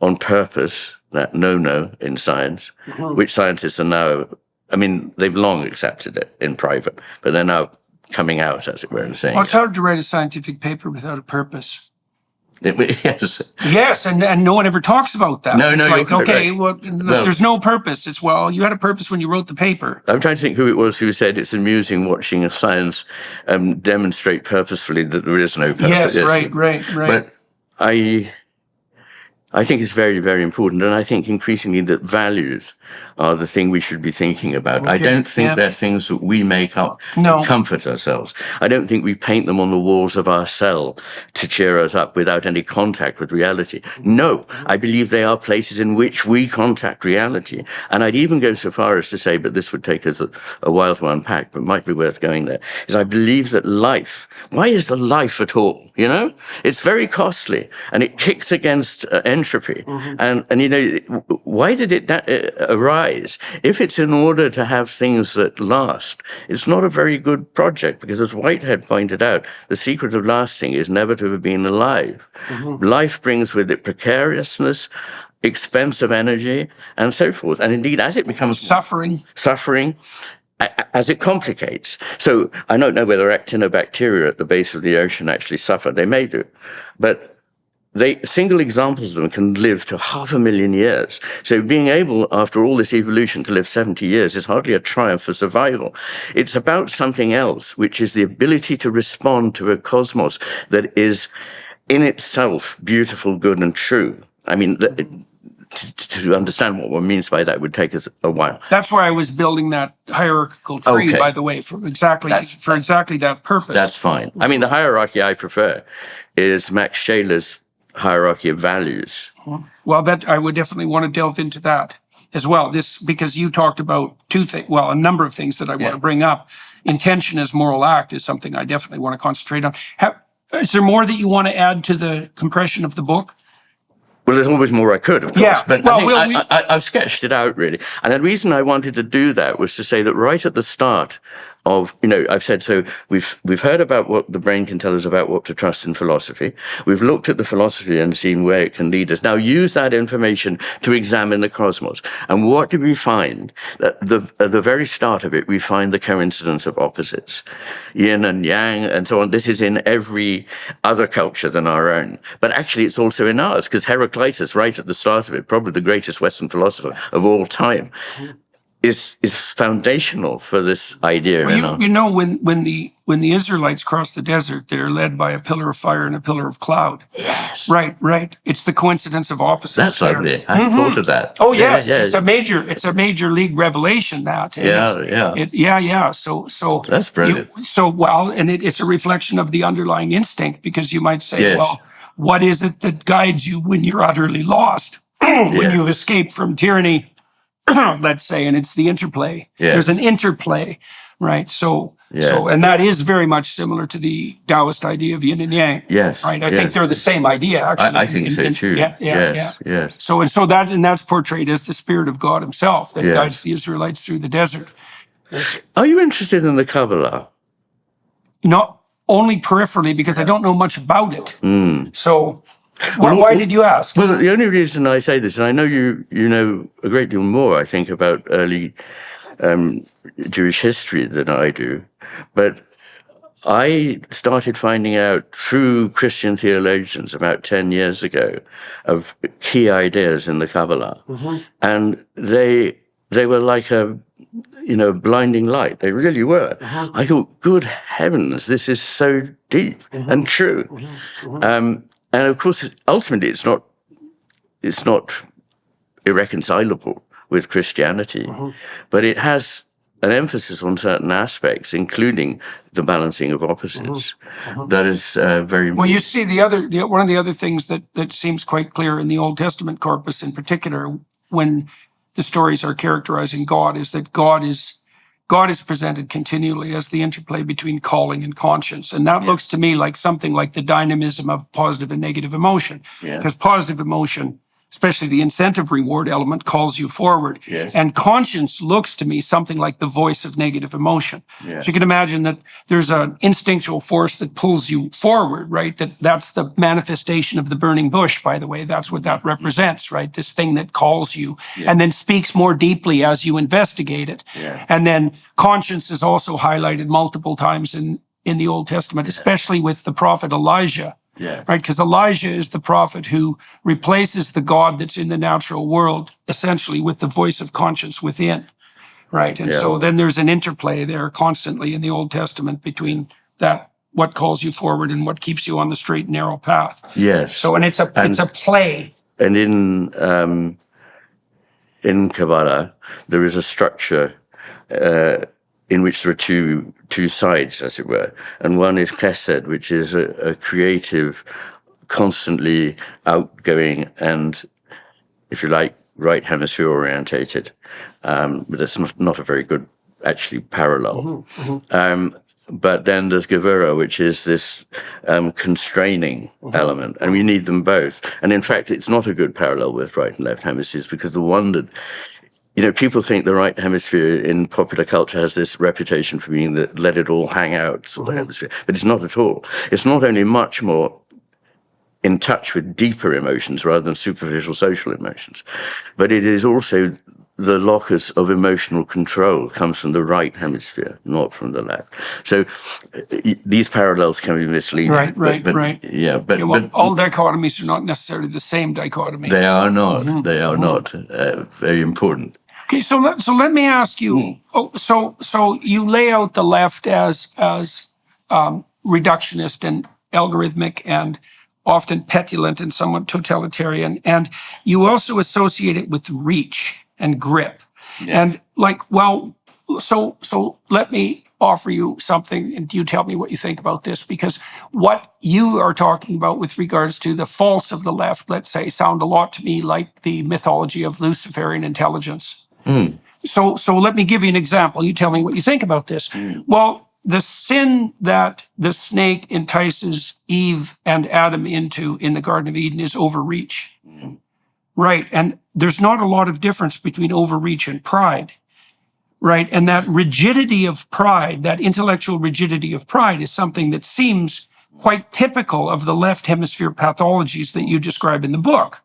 [SPEAKER 2] on purpose, that no in science, which scientists are now, they've long accepted it in private, but they're now coming out, as it were, and saying,
[SPEAKER 1] Well, it's hard to write a scientific paper without a purpose.
[SPEAKER 2] Yes.
[SPEAKER 1] Yes, and no one ever talks about that.
[SPEAKER 2] No,
[SPEAKER 1] it's like,
[SPEAKER 2] you're
[SPEAKER 1] okay,
[SPEAKER 2] right.
[SPEAKER 1] well, there's no purpose. It's, well, you had a purpose when you wrote the paper.
[SPEAKER 2] I'm trying to think who it was who said it's amusing watching a science demonstrate purposefully that there is no purpose.
[SPEAKER 1] Yes, right.
[SPEAKER 2] But I think it's very, very important, and I think increasingly that values are the thing we should be thinking about.
[SPEAKER 1] Okay,
[SPEAKER 2] I don't think they're things that we make up to comfort ourselves. I don't think we paint them on the walls of our cell to cheer us up without any contact with reality. No, I believe they are places in which we contact reality. And I'd even go so far as to say, but this would take us a while to unpack, but might be worth going there, is I believe that life, why is the life at all? It's very costly, and it kicks against entropy. And why did it arise? If it's in order to have things that last, it's not a very good project, because as Whitehead pointed out, the secret of lasting is never to have been alive. Life brings with it precariousness, expense of energy, and so forth. And indeed, as it becomes suffering, as it complicates. So I don't know whether actinobacteria at the base of the ocean actually suffer. They may do. But single examples of them can live to 500,000 years. So being able, after all this evolution, to live 70 years is hardly a triumph for survival. It's about something else, which is the ability to respond to a cosmos that is in itself beautiful, good, and true. To understand what one means by that would take us a while.
[SPEAKER 1] That's why I was building that hierarchical tree, by the way, for exactly that purpose.
[SPEAKER 2] That's fine. The hierarchy I prefer is Max Scheler's hierarchy of values.
[SPEAKER 1] Well, that I would definitely want to delve into that as well. Because you talked about a number of things that I want to bring up. Intention as moral act is something I definitely want to concentrate on. Is there more that you want to add to the compression of the book?
[SPEAKER 2] Well, there's always more I could, of course.
[SPEAKER 1] Yeah.
[SPEAKER 2] But I've sketched it out, really. And the reason I wanted to do that was to say that right at the start of, I've said, so we've heard about what the brain can tell us about what to trust in philosophy. We've looked at the philosophy and seen where it can lead us. Now use that information to examine the cosmos. And what do we find? At the very start of it, we find the coincidence of opposites. Yin and yang and so on. This is in every other culture than our own. But actually it's also in ours, because Heraclitus, right at the start of it, probably the greatest Western philosopher of all time, is foundational for this idea.
[SPEAKER 1] Well, when the Israelites crossed the desert, they're led by a pillar of fire and a pillar of cloud.
[SPEAKER 2] Yes.
[SPEAKER 1] Right. It's the coincidence of opposites.
[SPEAKER 2] That's lovely. I thought of that.
[SPEAKER 1] Oh yes, yeah. It's a major league revelation. That. So
[SPEAKER 2] that's brilliant.
[SPEAKER 1] It's a reflection of the underlying instinct, because you might say, well, what is it that guides you when you're utterly lost, when you've escaped from tyranny? Let's say, and it's the interplay.
[SPEAKER 2] Yes.
[SPEAKER 1] There's an interplay, right? So, and that is very much similar to the Taoist idea of yin and yang.
[SPEAKER 2] Yes.
[SPEAKER 1] Right. I think they're the same idea, actually.
[SPEAKER 2] I think so too. Yes.
[SPEAKER 1] So that's portrayed as the spirit of God himself that guides the Israelites through the desert.
[SPEAKER 2] Are you interested in the Kabbalah?
[SPEAKER 1] Not only peripherally, because I don't know much about it. So. Why did you ask?
[SPEAKER 2] Well, the only reason I say this, and I know you know a great deal more, I think, about early Jewish history than I do, but I started finding out through Christian theologians about 10 years ago of key ideas in the Kabbalah, and they were like a blinding light. They really were. I thought, good heavens, this is so deep and true. And of course, ultimately, it's not irreconcilable with Christianity, but it has an emphasis on certain aspects, including the balancing of opposites. That is very important.
[SPEAKER 1] Well, you see, one of the other things that seems quite clear in the Old Testament corpus, in particular, when the stories are characterizing God, is that God is presented continually as the interplay between calling and conscience, and that looks to me like something like the dynamism of positive and negative emotion, because positive emotion, especially the incentive reward element, calls you forward.
[SPEAKER 2] Yes.
[SPEAKER 1] And conscience looks to me something like the voice of negative emotion.
[SPEAKER 2] Yes.
[SPEAKER 1] So you can imagine that there's an instinctual force that pulls you forward, right? That's the manifestation of the burning bush, by the way. That's what that represents, right? This thing that calls you and then speaks more deeply as you investigate it.
[SPEAKER 2] Yeah.
[SPEAKER 1] And then conscience is also highlighted multiple times in the Old Testament, especially with the prophet Elijah.
[SPEAKER 2] Yeah.
[SPEAKER 1] Right, because Elijah is the prophet who replaces the God that's in the natural world, essentially, with the voice of conscience within. Right, and so then there's an interplay there constantly in the Old Testament between that, what calls you forward and what keeps you on the straight and narrow path.
[SPEAKER 2] Yes.
[SPEAKER 1] So, and it's a play.
[SPEAKER 2] And in Kabbalah, there is a structure in which there are two sides, as it were. And one is chesed, which is a creative, constantly outgoing and, if you like, right hemisphere orientated. But that's not a very good, actually, parallel. But then there's Gevura, which is this constraining element, and we need them both. And in fact, it's not a good parallel with right and left hemispheres, because the one that, people think the right hemisphere in popular culture has this reputation for being the let it all hang out sort of hemisphere, but it's not at all. It's not only much more in touch with deeper emotions rather than superficial social emotions, but it is also the locus of emotional control comes from the right hemisphere, not from the left. So these parallels can be misleading.
[SPEAKER 1] Right.
[SPEAKER 2] Yeah, but
[SPEAKER 1] all dichotomies are not necessarily the same dichotomy.
[SPEAKER 2] They are not. They are not. Very important.
[SPEAKER 1] Okay, so let me ask you. So you lay out the left as reductionist and algorithmic and often petulant and somewhat totalitarian, and you also associate it with reach and grip. And so let me offer you something, and you tell me what you think about this, because what you are talking about with regards to the faults of the left, let's say, sound a lot to me like the mythology of Luciferian intelligence. So let me give you an example. You tell me what you think about this. Well, the sin that the snake entices Eve and Adam into in the Garden of Eden is overreach. Right. And there's not a lot of difference between overreach and pride. Right. And that rigidity of pride, that intellectual rigidity of pride, is something that seems quite typical of the left hemisphere pathologies that you describe in the book.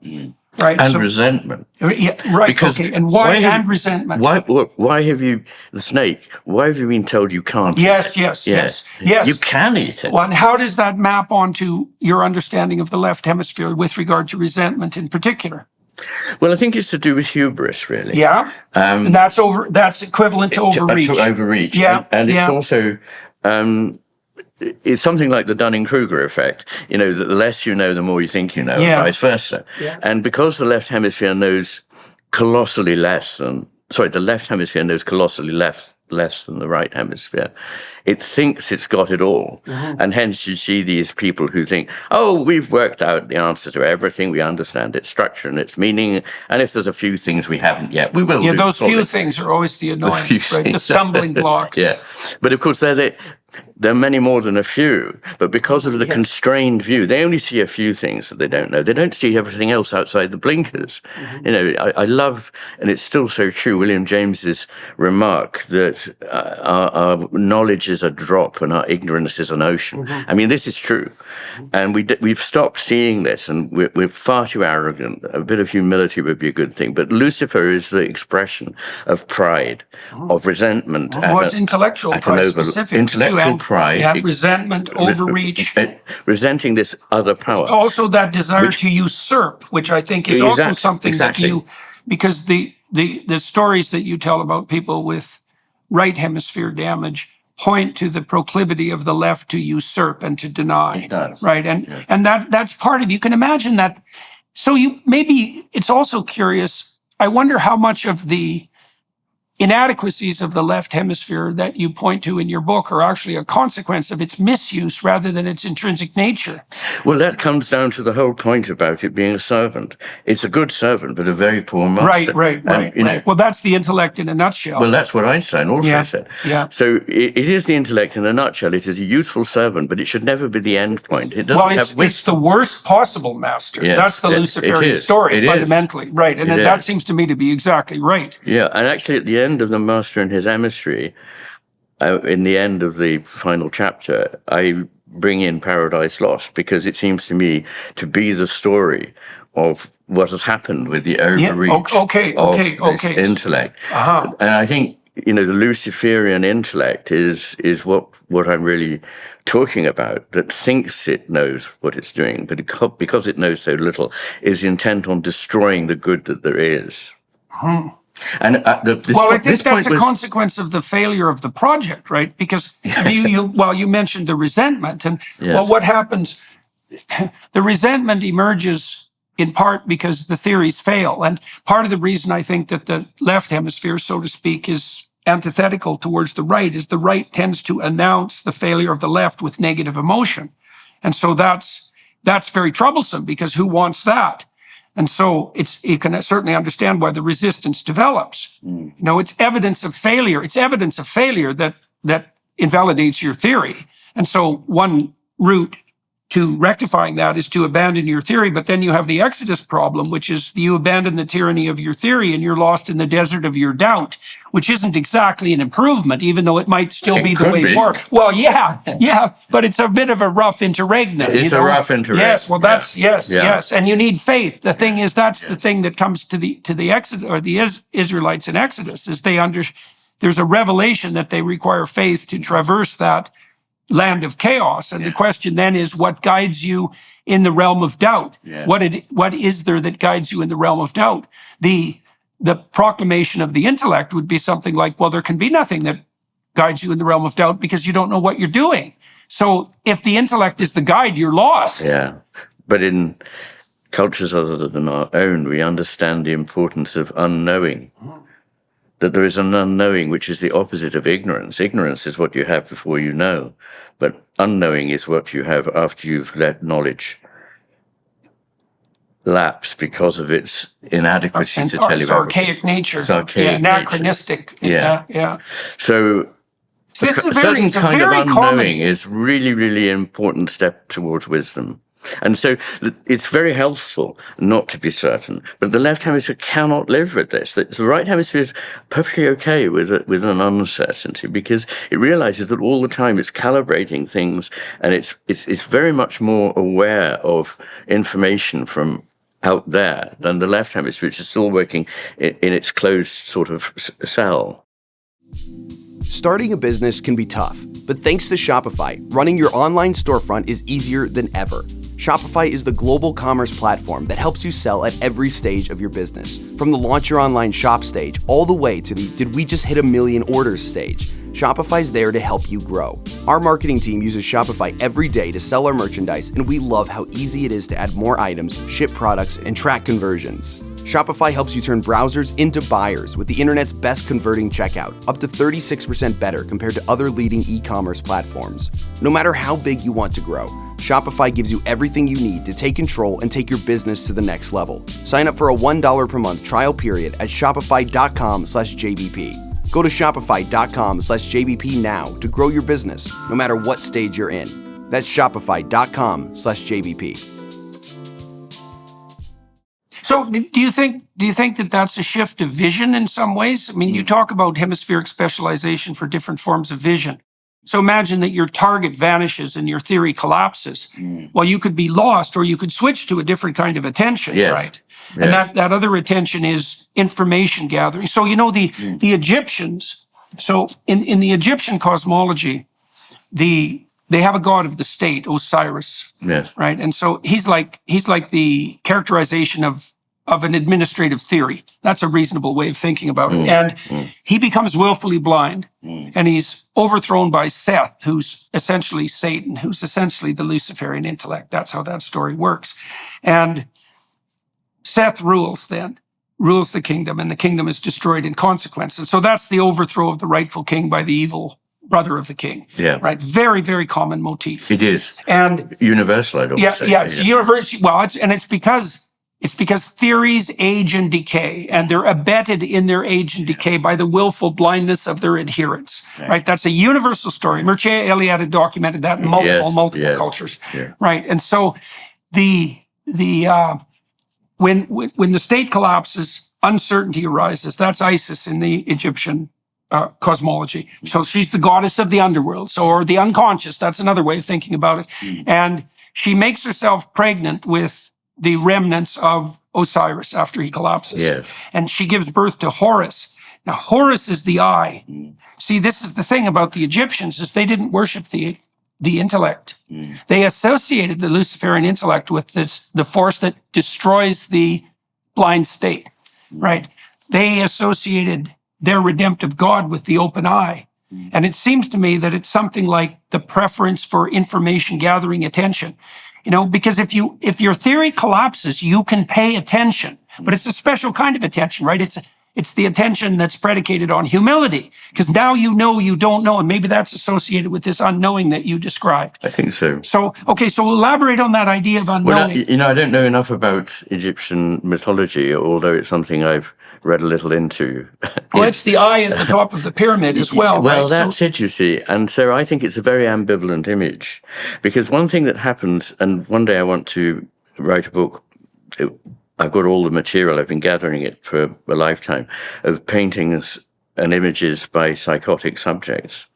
[SPEAKER 1] Right.
[SPEAKER 2] And resentment.
[SPEAKER 1] Yeah, right.
[SPEAKER 2] Because
[SPEAKER 1] okay. And why resentment?
[SPEAKER 2] Why have you, the snake, why have you been told you can't
[SPEAKER 1] yes,
[SPEAKER 2] eat it?
[SPEAKER 1] Yes.
[SPEAKER 2] You can eat it.
[SPEAKER 1] Well, and how does that map onto your understanding of the left hemisphere with regard to resentment in particular?
[SPEAKER 2] Well, I think it's to do with hubris, really.
[SPEAKER 1] Yeah. And that's equivalent to overreach.
[SPEAKER 2] To overreach.
[SPEAKER 1] Yeah.
[SPEAKER 2] And it's also, it's something like the Dunning-Kruger effect, that the less you know, the more you think you know, and vice versa. Yeah. And because the left hemisphere knows colossally less than, the left hemisphere knows colossally less than the right hemisphere, it thinks it's got it all. And hence you see these people who think, we've worked out the answer to everything, we understand its structure and its meaning, and if there's a few things we haven't yet, we will do.
[SPEAKER 1] Those few things are always the annoyance, right? The stumbling blocks.
[SPEAKER 2] But of course there are many more than a few, but because of the constrained view, they only see a few things that they don't know. They don't see everything else outside the blinkers. I love, and it's still so true, William James's remark that our knowledge is a drop and our ignorance is an ocean. I mean, this is true. And we've stopped seeing this, and we're far too arrogant. A bit of humility would be a good thing. But Lucifer is the expression of pride, of resentment.
[SPEAKER 1] What's intellectual pride specific?
[SPEAKER 2] Intellectual pride.
[SPEAKER 1] Resentment, overreach.
[SPEAKER 2] Resenting this other power.
[SPEAKER 1] Also that desire to usurp, which I think is also something that because the stories that you tell about people with right hemisphere damage point to the proclivity of the left to usurp and to deny.
[SPEAKER 2] It does.
[SPEAKER 1] Right. And that's part of, you can imagine that. So maybe it's also curious. I wonder how much of the inadequacies of the left hemisphere that you point to in your book are actually a consequence of its misuse rather than its intrinsic nature.
[SPEAKER 2] Well, that comes down to the whole point about it being a servant. It's a good servant, but a very poor master.
[SPEAKER 1] Right. Well, that's the intellect in a nutshell.
[SPEAKER 2] Well, that's what Einstein also said.
[SPEAKER 1] Yeah.
[SPEAKER 2] So it is the intellect in a nutshell. It is a useful servant, but it should never be the end point. It doesn't have wisdom.
[SPEAKER 1] It's the worst possible master.
[SPEAKER 2] Yes,
[SPEAKER 1] that's the Luciferian story, fundamentally. Right. And that seems to me to be exactly right.
[SPEAKER 2] Yeah. And actually, at the end of the master and his emissary, in the end of the final chapter, I bring in Paradise Lost because it seems to me to be the story of what has happened with the overreach of this intellect. And I think, the Luciferian intellect is what I'm really talking about, that thinks it knows what it's doing, but because it knows so little, is intent on destroying the good that there is. And
[SPEAKER 1] I think that's a consequence of the failure of the project, right? Because you mentioned the resentment, and what happens? The resentment emerges in part because the theories fail, and part of the reason I think that the left hemisphere, so to speak, is antithetical towards the right is the right tends to announce the failure of the left with negative emotion, and so that's very troublesome because who wants that? And so you can certainly understand why the resistance develops. It's evidence of failure. It's evidence of failure that invalidates your theory. And so one route to rectifying that is to abandon your theory, but then you have the Exodus problem, which is you abandon the tyranny of your theory and you're lost in the desert of your doubt, which isn't exactly an improvement, even though it might still be the way forward. Well, yeah, but it's a bit of a rough interregnum.
[SPEAKER 2] It's a rough interregnum.
[SPEAKER 1] Yes, well, yes. And you need faith. The thing is, that's the thing that comes to the Exodus, or the Israelites in Exodus, is there's a revelation that they require faith to traverse that land of chaos. And the question then is, what guides you in the realm of doubt? What is there that guides you in the realm of doubt? The proclamation of the intellect would be something like, well, there can be nothing that guides you in the realm of doubt because you don't know what you're doing. So if the intellect is the guide, you're lost.
[SPEAKER 2] Yeah. But in cultures other than our own, we understand the importance of unknowing. That there is an unknowing, which is the opposite of ignorance. Ignorance is what you have before you know, but unknowing is what you have after you've let knowledge lapse because of its inadequacy to tell you everything.
[SPEAKER 1] Archaic nature.
[SPEAKER 2] It's archaic
[SPEAKER 1] anachronistic.
[SPEAKER 2] Yeah. So
[SPEAKER 1] this is a
[SPEAKER 2] certain kind of unknowing
[SPEAKER 1] common
[SPEAKER 2] is really, really important step towards wisdom. And so it's very helpful not to be certain, but the left hemisphere cannot live with this. The right hemisphere is perfectly okay with an uncertainty because it realizes that all the time it's calibrating things, and it's very much more aware of information from out there than the left hemisphere, which is still working in its closed sort of cell.
[SPEAKER 3] Starting a business can be tough, but thanks to Shopify, running your online storefront is easier than ever. Shopify is the global commerce platform that helps you sell at every stage of your business, from the launch your online shop stage all the way to the did we just hit 1 million orders stage. Shopify's there to help you grow. Our marketing team uses Shopify every day to sell our merchandise, and we love how easy it is to add more items, ship products, and track conversions. Shopify helps you turn browsers into buyers with the internet's best converting checkout, up to 36% better compared to other leading e-commerce platforms. No matter how big you want to grow, Shopify gives you everything you need to take control and take your business to the next level. Sign up for a $1 per month trial period at shopify.com/JBP. Go to shopify.com/JBP now to grow your business, no matter what stage you're in. That's shopify.com/JBP.
[SPEAKER 1] So do you think that that's a shift of vision in some ways? I mean, you talk about hemispheric specialization for different forms of vision. So imagine that your target vanishes and your theory collapses. Well, you could be lost, or you could switch to a different kind of attention, right? And that other attention is information gathering. So, the Egyptians, so in the Egyptian cosmology, they have a god of the state, Osiris, right? And so he's like the characterization of an administrative theory. That's a reasonable way of thinking about it. And he becomes willfully blind, and he's overthrown by Seth, who's essentially Satan, who's essentially the Luciferian intellect. That's how that story works. And Seth rules then. rules the kingdom, and the kingdom is destroyed in consequence. And so that's the overthrow of the rightful king by the evil brother of the king.
[SPEAKER 2] Yeah.
[SPEAKER 1] Right. Very, very common motif.
[SPEAKER 2] It is.
[SPEAKER 1] And
[SPEAKER 2] universal, I'd almost say.
[SPEAKER 1] yeah, it's universal. Well, it's because theories age and decay, and they're abetted in their age and decay by the willful blindness of their adherents. Right. That's a universal story. Mircea Eliade had documented that in multiple cultures.
[SPEAKER 2] Yeah.
[SPEAKER 1] Right. And so when the state collapses, uncertainty arises. That's Isis in the Egyptian cosmology. So she's the goddess of the underworld, or the unconscious. That's another way of thinking about it. And she makes herself pregnant with the remnants of Osiris after he collapses.
[SPEAKER 2] Yes.
[SPEAKER 1] And she gives birth to Horus. Now, Horus is the eye. See, this is the thing about the Egyptians, is they didn't worship the intellect. They associated the Luciferian intellect with the force that destroys the blind state, right? They associated their redemptive God with the open eye. And it seems to me that it's something like the preference for information gathering attention. Because if your theory collapses, you can pay attention, but it's a special kind of attention, right? It's the attention that's predicated on humility, because now you know you don't know, and maybe that's associated with this unknowing that you described.
[SPEAKER 2] I think so.
[SPEAKER 1] So elaborate on that idea of unknowing.
[SPEAKER 2] Well, I don't know enough about Egyptian mythology, although it's something I've read a little into.
[SPEAKER 1] Well, it's the eye at the top of the pyramid as well.
[SPEAKER 2] Well,
[SPEAKER 1] right?
[SPEAKER 2] that's it, you see. And so I think it's a very ambivalent image, because one thing that happens, and one day I want to write a book. I've got all the material, I've been gathering it for a lifetime, of paintings and images by psychotic subjects.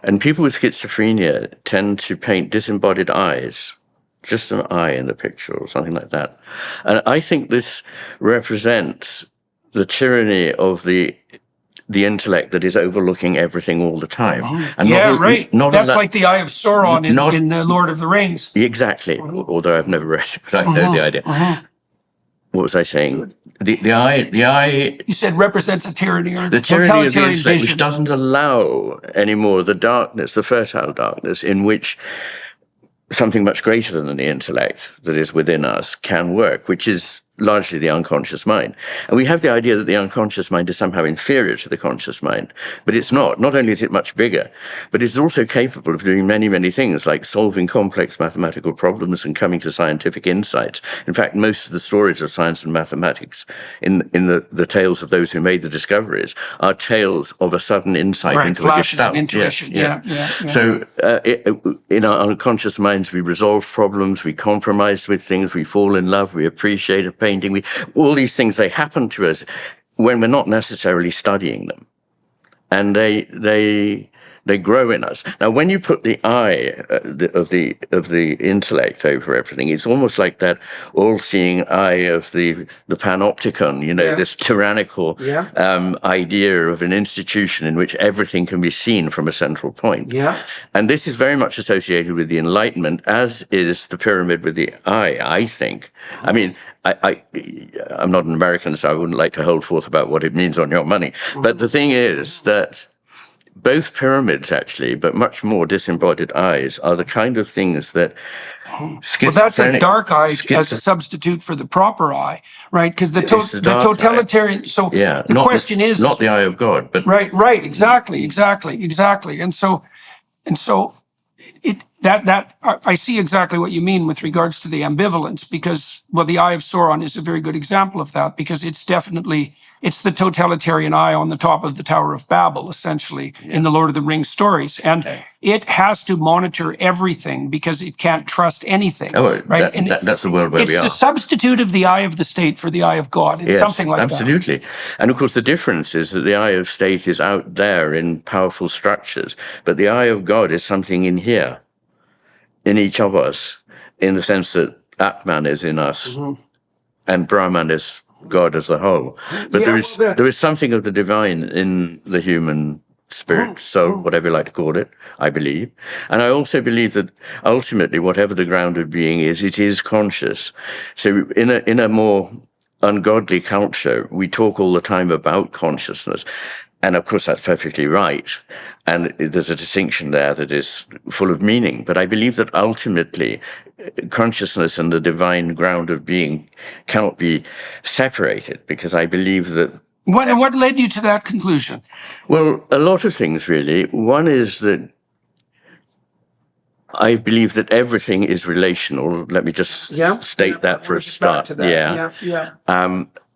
[SPEAKER 2] And people with schizophrenia tend to paint disembodied eyes, just an eye in the picture or something like that. And I think this represents the tyranny of the intellect that is overlooking everything all the time. And
[SPEAKER 1] right. That's like the Eye of Sauron in Lord of the Rings.
[SPEAKER 2] Exactly. Although I've never read it, but I know the idea. What was I saying? The eye.
[SPEAKER 1] You said represents a tyranny or
[SPEAKER 2] the tyranny of the intellect,
[SPEAKER 1] vision,
[SPEAKER 2] which doesn't allow anymore the darkness, the fertile darkness, in which something much greater than the intellect that is within us can work, which is largely the unconscious mind. And we have the idea that the unconscious mind is somehow inferior to the conscious mind, but it's not. Not only is it much bigger, but it's also capable of doing many, many things, like solving complex mathematical problems and coming to scientific insights. In fact, most of the stories of science and mathematics in the tales of those who made the discoveries are tales of a sudden insight into a gestalt.
[SPEAKER 1] Intuition. Yeah.
[SPEAKER 2] So in our unconscious minds, we resolve problems, we compromise with things, we fall in love, we appreciate a painting, all these things, they happen to us when we're not necessarily studying them, and they grow in us. Now, when you put the eye of the intellect over everything, it's almost like that all-seeing eye of the panopticon. This tyrannical idea of an institution in which everything can be seen from a central point.
[SPEAKER 1] Yeah,
[SPEAKER 2] and this is very much associated with the Enlightenment, as is the pyramid with the eye. I think. I mean, I'm not an American, so I wouldn't like to hold forth about what it means on your money. But the thing is that both pyramids, actually, but much more disembodied eyes, are the kind of things that
[SPEAKER 1] well, that's a dark eye as a substitute for the proper eye, right? Because the totalitarian. Eye. So the question is
[SPEAKER 2] not the eye of God, but
[SPEAKER 1] right, exactly, and so I see exactly what you mean with regards to the ambivalence, because, well, the Eye of Sauron is a very good example of that, because it's the totalitarian eye on the top of the Tower of Babel, essentially, in the Lord of the Rings stories. And it has to monitor everything because it can't trust anything.
[SPEAKER 2] Oh,
[SPEAKER 1] right?
[SPEAKER 2] That's the world where we are.
[SPEAKER 1] It's the substitute of the eye of the state for the eye of God. It's something like
[SPEAKER 2] absolutely.
[SPEAKER 1] that.
[SPEAKER 2] And of course, the difference is that the eye of state is out there in powerful structures, but the eye of God is something in here, in each of us, in the sense that Atman is in us, and Brahman is God as a whole. But there is something of the divine in the human spirit, soul, whatever you like to call it, I believe. And I also believe that ultimately, whatever the ground of being is, it is conscious. So in a more ungodly culture, we talk all the time about consciousness. And of course, that's perfectly right. And there's a distinction there that is full of meaning. But I believe that ultimately, consciousness and the divine ground of being cannot be separated, because I believe that.
[SPEAKER 1] What led you to that conclusion?
[SPEAKER 2] Well, a lot of things, really. One is that I believe that everything is relational. Let me just state that for a start.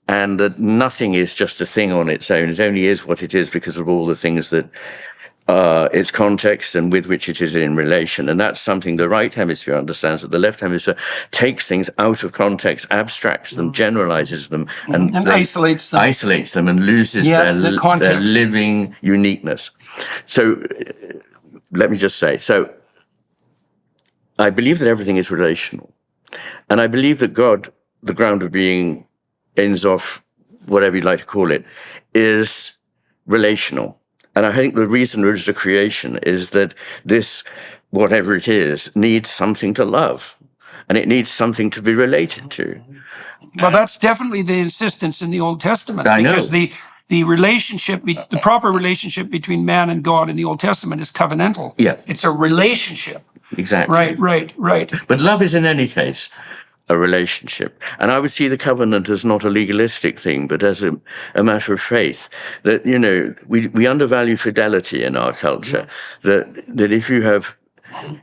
[SPEAKER 2] And that nothing is just a thing on its own. It only is what it is because of all the things that its context and with which it is in relation. And that's something the right hemisphere understands, that the left hemisphere takes things out of context, abstracts them, generalizes them, and
[SPEAKER 1] isolates them
[SPEAKER 2] and loses their living uniqueness. So let me just say, I believe that everything is relational. And I believe that God, the ground of being, ends off, whatever you'd like to call it, is relational. And I think the reason there is a creation is that this, whatever it is, needs something to love. And it needs something to be related to.
[SPEAKER 1] Well, that's definitely the insistence in the Old Testament.
[SPEAKER 2] I know.
[SPEAKER 1] Because the relationship, the proper relationship between man and God in the Old Testament is covenantal.
[SPEAKER 2] Yeah.
[SPEAKER 1] It's a relationship.
[SPEAKER 2] Exactly.
[SPEAKER 1] Right.
[SPEAKER 2] But love is in any case a relationship. And I would see the covenant as not a legalistic thing, but as a matter of faith. That, we undervalue fidelity in our culture. That if you have...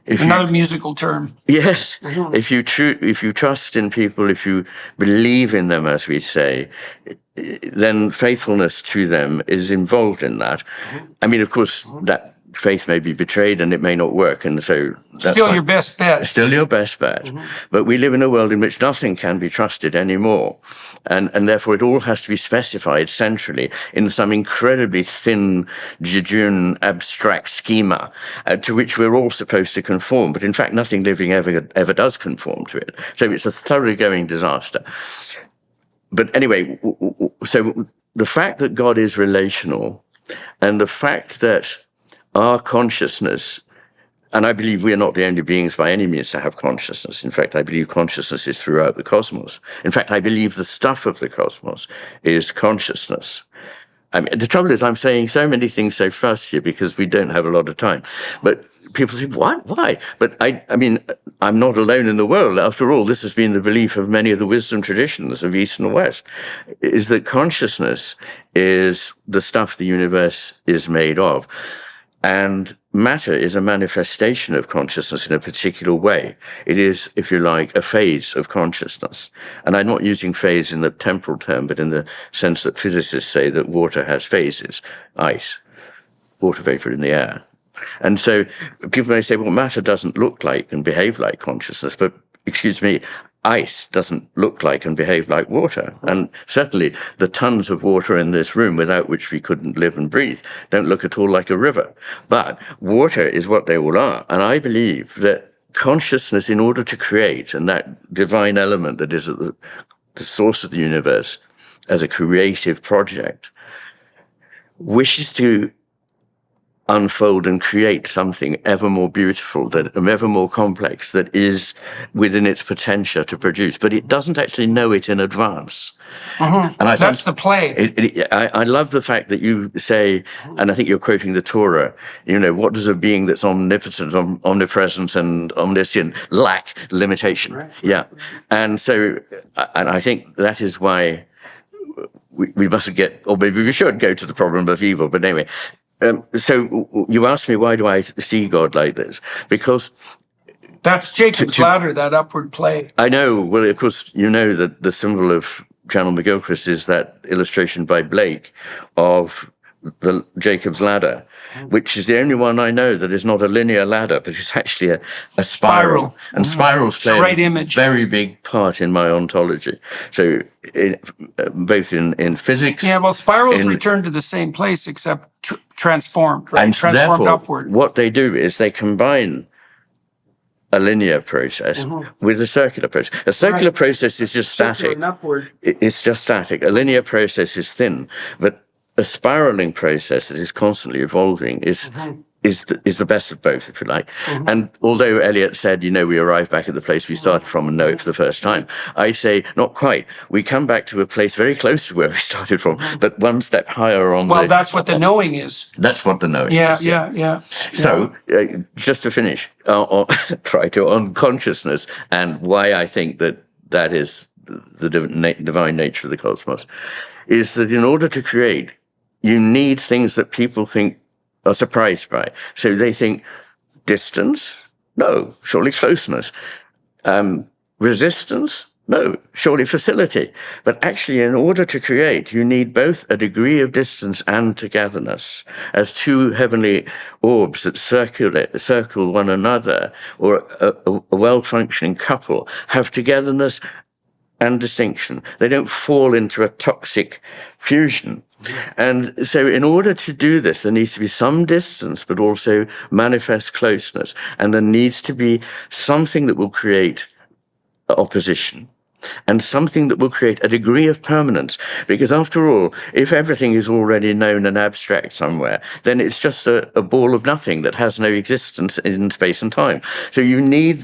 [SPEAKER 1] Another musical term.
[SPEAKER 2] Yes. If you trust in people, if you believe in them, as we say, then faithfulness to them is involved in that. I mean, of course, that faith may be betrayed and it may not work, and so that's
[SPEAKER 1] still your best bet.
[SPEAKER 2] Still your best bet. But we live in a world in which nothing can be trusted anymore, and therefore it all has to be specified centrally in some incredibly thin, jejune, abstract schema to which we're all supposed to conform. But in fact, nothing living ever does conform to it. So it's a thoroughgoing disaster. But anyway, so the fact that God is relational, and the fact that our consciousness, and I believe we are not the only beings by any means to have consciousness. In fact, I believe consciousness is throughout the cosmos. In fact, I believe the stuff of the cosmos is consciousness. I mean, the trouble is I'm saying so many things so fast here because we don't have a lot of time. But people say, why? But I mean, I'm not alone in the world. After all, this has been the belief of many of the wisdom traditions of East and West, is that consciousness is the stuff the universe is made of. And matter is a manifestation of consciousness in a particular way. It is, if you like, a phase of consciousness. And I'm not using phase in the temporal term, but in the sense that physicists say that water has phases, ice, water vapor in the air. And so people may say, well, matter doesn't look like and behave like consciousness, but excuse me, ice doesn't look like and behave like water. And certainly the tons of water in this room without which we couldn't live and breathe don't look at all like a river. But water is what they all are. And I believe that consciousness, in order to create, and that divine element that is at the source of the universe as a creative project, wishes to unfold and create something ever more beautiful, that ever more complex, that is within its potential to produce, but it doesn't actually know it in advance. And I
[SPEAKER 1] That's the play.
[SPEAKER 2] I love the fact that you say, and I think you're quoting the Torah, what does a being that's omnipotent, omnipresent, and omniscient lack? Limitation. Right. Yeah. And so, and I think that is why we mustn't get, or maybe we should go to the problem of evil, but anyway. So you asked me, why do I see God like this? Because
[SPEAKER 1] that's Jacob's ladder, that upward play.
[SPEAKER 2] I know. Well, of course, you know that the symbol of Iain McGilchrist is that illustration by Blake of the Jacob's ladder, which is the only one I know that is not a linear ladder, but it's actually a spiral. And spirals play a very big part in my ontology. So both in physics.
[SPEAKER 1] Yeah, well, spirals return to the same place except transformed, right?
[SPEAKER 2] And
[SPEAKER 1] transformed
[SPEAKER 2] therefore,
[SPEAKER 1] upward.
[SPEAKER 2] What they do is they combine a linear process with a circular process. A circular process is just static. It's just static. A linear process is thin, but a spiraling process that is constantly evolving is is the best of both, if you like. And although Eliot said, we arrive back at the place we started from and know it for the first time, I say not quite. We come back to a place very close to where we started from, but one step higher on.
[SPEAKER 1] Well, that's what the knowing is.
[SPEAKER 2] That's what the knowing is.
[SPEAKER 1] Yeah.
[SPEAKER 2] So, just to finish, on consciousness and why I think that is the divine nature of the cosmos, is that in order to create, you need things that people think are surprised by. So they think distance? No, surely closeness. Resistance? No, surely facility. But actually, in order to create, you need both a degree of distance and togetherness, as two heavenly orbs that circle one another, or a well-functioning couple have togetherness and distinction. They don't fall into a toxic fusion. And so in order to do this, there needs to be some distance, but also manifest closeness. And there needs to be something that will create opposition, and something that will create a degree of permanence. Because after all, if everything is already known and abstract somewhere, then it's just a ball of nothing that has no existence in space and time. So you need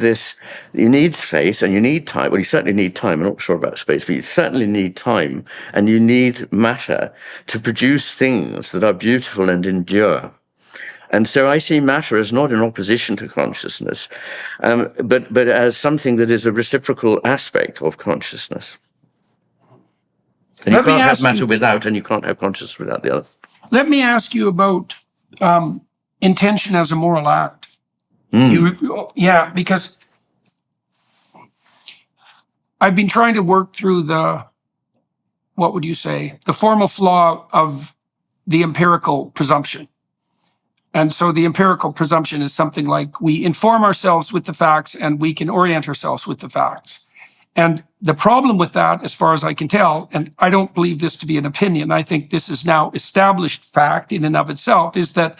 [SPEAKER 2] space and you need time. Well, you certainly need time. I'm not sure about space, but you certainly need time, and you need matter to produce things that are beautiful and endure. And so I see matter as not in opposition to consciousness, but as something that is a reciprocal aspect of consciousness. And you can't have matter without, and you can't have consciousness without the other.
[SPEAKER 1] Let me ask you about intention as a moral act. Because I've been trying to work through the formal flaw of the empirical presumption. And so the empirical presumption is something like we inform ourselves with the facts and we can orient ourselves with the facts. And the problem with that, as far as I can tell, and I don't believe this to be an opinion, I think this is now established fact in and of itself, is that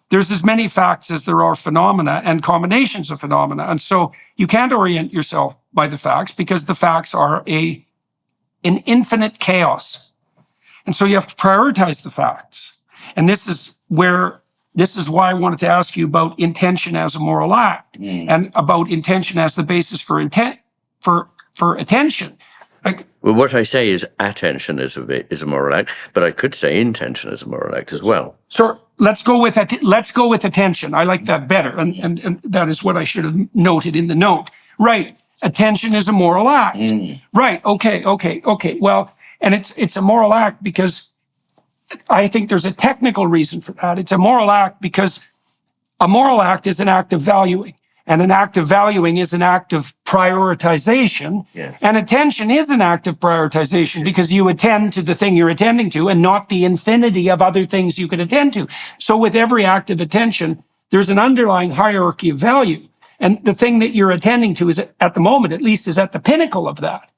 [SPEAKER 1] there's as many facts as there are phenomena and combinations of phenomena. And so you can't orient yourself by the facts because the facts are an infinite chaos. And so you have to prioritize the facts. And this is why I wanted to ask you about intention as a moral act and about intention as the basis for attention.
[SPEAKER 2] Well, what I say is attention is a moral act, but I could say intention is a moral act as well.
[SPEAKER 1] So let's go with attention. I like that better, and that is what I should have noted in the note. Right, attention is a moral act. Right. Okay. Well, and it's a moral act because I think there's a technical reason for that. It's a moral act because a moral act is an act of valuing, and an act of valuing is an act of prioritization.
[SPEAKER 2] Yes.
[SPEAKER 1] And attention is an act of prioritization because you attend to the thing you're attending to and not the infinity of other things you could attend to. So with every act of attention, there's an underlying hierarchy of value. And the thing that you're attending to is at the moment, at least, is at the pinnacle of that.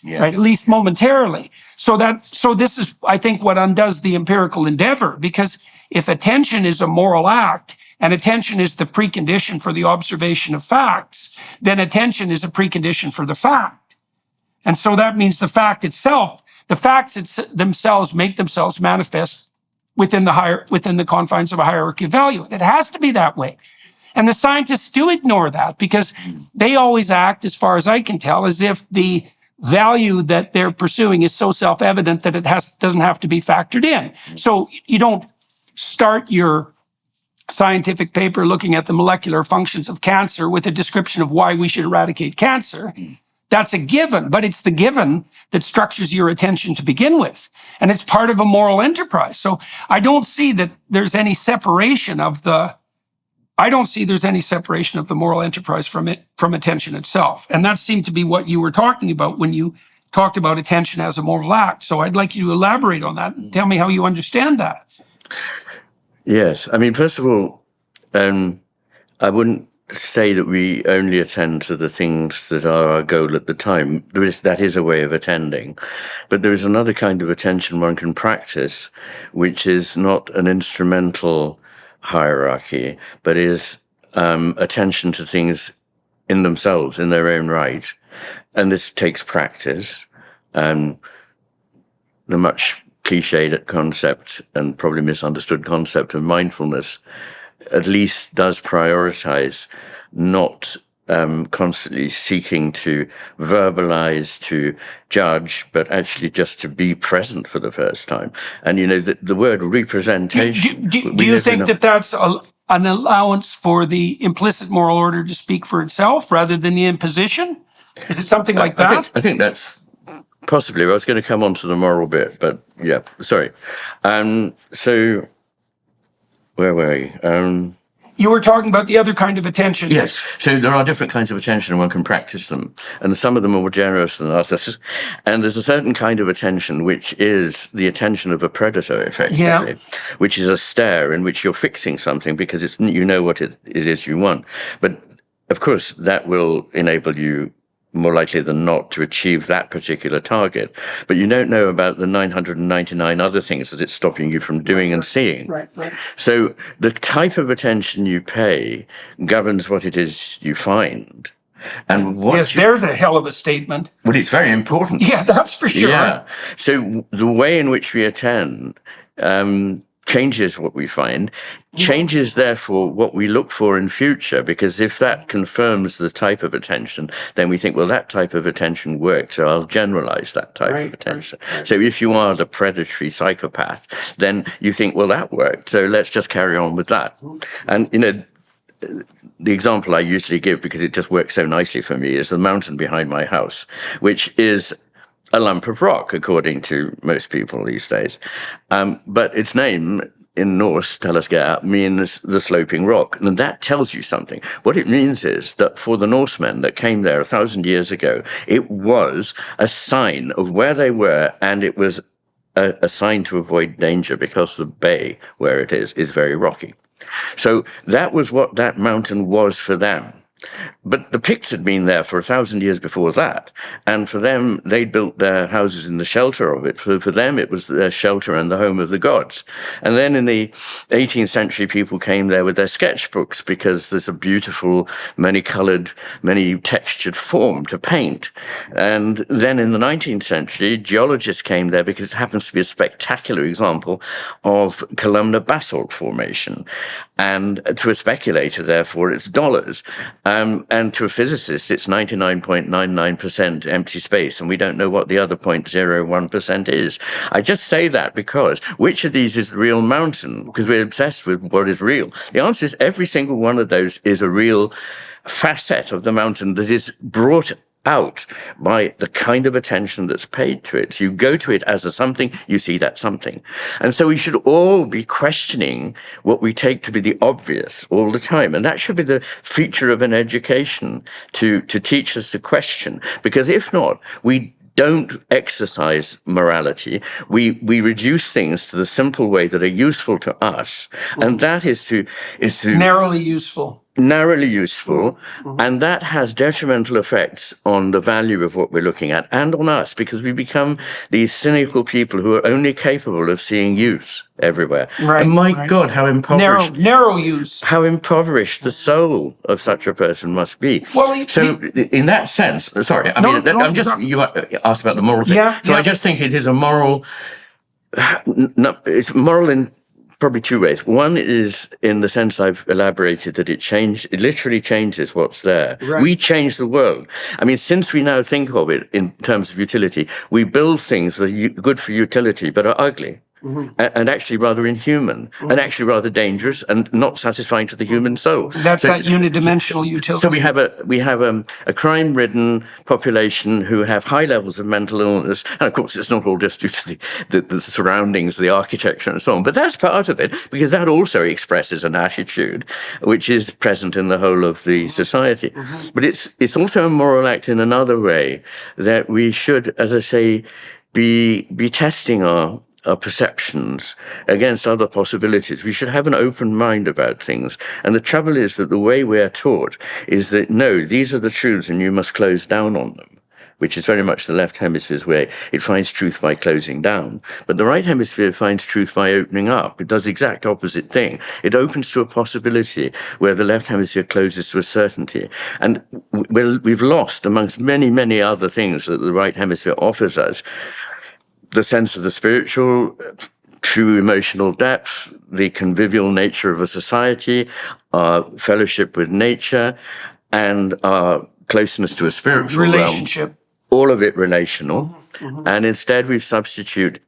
[SPEAKER 2] Yes.
[SPEAKER 1] Right, at least momentarily. So this is, I think, what undoes the empirical endeavor, because if attention is a moral act and attention is the precondition for the observation of facts, then attention is a precondition for the fact. And so that means the facts themselves make themselves manifest within the confines of a hierarchy of value. It has to be that way. And the scientists do ignore that because they always act, as far as I can tell, as if the value that they're pursuing is so self-evident that it doesn't have to be factored in. So you don't start your scientific paper looking at the molecular functions of cancer with a description of why we should eradicate cancer. That's a given, but it's the given that structures your attention to begin with. And it's part of a moral enterprise. So I don't see that there's any separation of the moral enterprise from attention itself. And that seemed to be what you were talking about when you talked about attention as a moral act. So I'd like you to elaborate on that and tell me how you understand that.
[SPEAKER 2] Yes. I mean, first of all, I wouldn't say that we only attend to the things that are our goal at the time. That is a way of attending. But there is another kind of attention one can practice, which is not an instrumental hierarchy, but is attention to things in themselves, in their own right. And this takes practice. The much cliched concept and probably misunderstood concept of mindfulness at least does prioritize not constantly seeking to verbalize, to judge, but actually just to be present for the first time. And, the word representation.
[SPEAKER 1] Do you think that that's an allowance for the implicit moral order to speak for itself rather than the imposition? Is it something like that?
[SPEAKER 2] I think that's possibly. I was going to come on to the moral bit, but yeah, sorry. So where were we?
[SPEAKER 1] You were talking about the other kind of attention.
[SPEAKER 2] Yes. So there are different kinds of attention and one can practice them. And some of them are more generous than others. And there's a certain kind of attention which is the attention of a predator, effectively, which is a stare in which you're fixing something because you know what it is you want. But of course, that will enable you more likely than not to achieve that particular target. But you don't know about the 999 other things that it's stopping you from doing and seeing.
[SPEAKER 1] Right.
[SPEAKER 2] So the type of attention you pay governs what it is you find. And
[SPEAKER 1] there's a hell of a statement.
[SPEAKER 2] Well, it's very important.
[SPEAKER 1] Yeah, that's for sure.
[SPEAKER 2] Yeah. So the way in which we attend changes what we find, changes therefore what we look for in future, because if that confirms the type of attention, then we think, well, that type of attention worked, so I'll generalize that type of attention. Right. So if you are the predatory psychopath, then you think, well, that worked, so let's just carry on with that. And, the example I usually give, because it just works so nicely for me, is the mountain behind my house, which is a lump of rock, according to most people these days. But its name in Norse, Telesgea, means the sloping rock. And that tells you something. What it means is that for the Norsemen that came there 1,000 years ago, it was a sign of where they were, and it was a sign to avoid danger because the bay where it is very rocky. So that was what that mountain was for them. But the Picts had been there for 1,000 years before that. And for them, they built their houses in the shelter of it. For them, it was their shelter and the home of the gods. And then in the 18th century, people came there with their sketchbooks because there's a beautiful, many-colored, many-textured form to paint. And then in the 19th century, geologists came there because it happens to be a spectacular example of columnar basalt formation. And to a speculator, therefore, it's dollars. And to a physicist, it's 99.99% empty space, and we don't know what the other 0.01% is. I just say that because which of these is the real mountain? Because we're obsessed with what is real. The answer is every single one of those is a real facet of the mountain that is brought out by the kind of attention that's paid to it. So you go to it as a something, you see that something. And so we should all be questioning what we take to be the obvious all the time. And that should be the feature of an education, to teach us to question. Because if not, we don't exercise morality. We reduce things to the simple way that are useful to us. And that is to
[SPEAKER 1] narrowly useful. And that has detrimental effects on the value of what we're looking at and on us, because we become these cynical people who are only capable of seeing use everywhere. Right, and my God, how impoverished narrow use.
[SPEAKER 2] How impoverished the soul of such a person must be. Well, in that sense, sorry, you asked about the moral thing. I just think it is a moral. It's moral in probably two ways. One is in the sense I've elaborated that it literally changes what's there. Right. We change the world. I mean, since we now think of it in terms of utility, we build things that are good for utility but are ugly. And actually rather inhuman, and actually rather dangerous, and not satisfying to the human soul.
[SPEAKER 1] That's that unidimensional utility.
[SPEAKER 2] So we have a crime-ridden population who have high levels of mental illness, and of course it's not all just due to the surroundings, the architecture, and so on. But that's part of it, because that also expresses an attitude which is present in the whole of the society. But it's also a moral act in another way, that we should, as I say, be testing our perceptions against other possibilities. We should have an open mind about things. And the trouble is that the way we're taught is that, no, these are the truths and you must close down on them, which is very much the left hemisphere's way. It finds truth by closing down. But the right hemisphere finds truth by opening up. It does the exact opposite thing. It opens to a possibility where the left hemisphere closes to a certainty. And we've lost, amongst many, many other things that the right hemisphere offers us, the sense of the spiritual true emotional depth, the convivial nature of a society, our fellowship with nature, and our closeness to a spiritual
[SPEAKER 1] relationship.
[SPEAKER 2] realm. All of it relational. And instead we substitute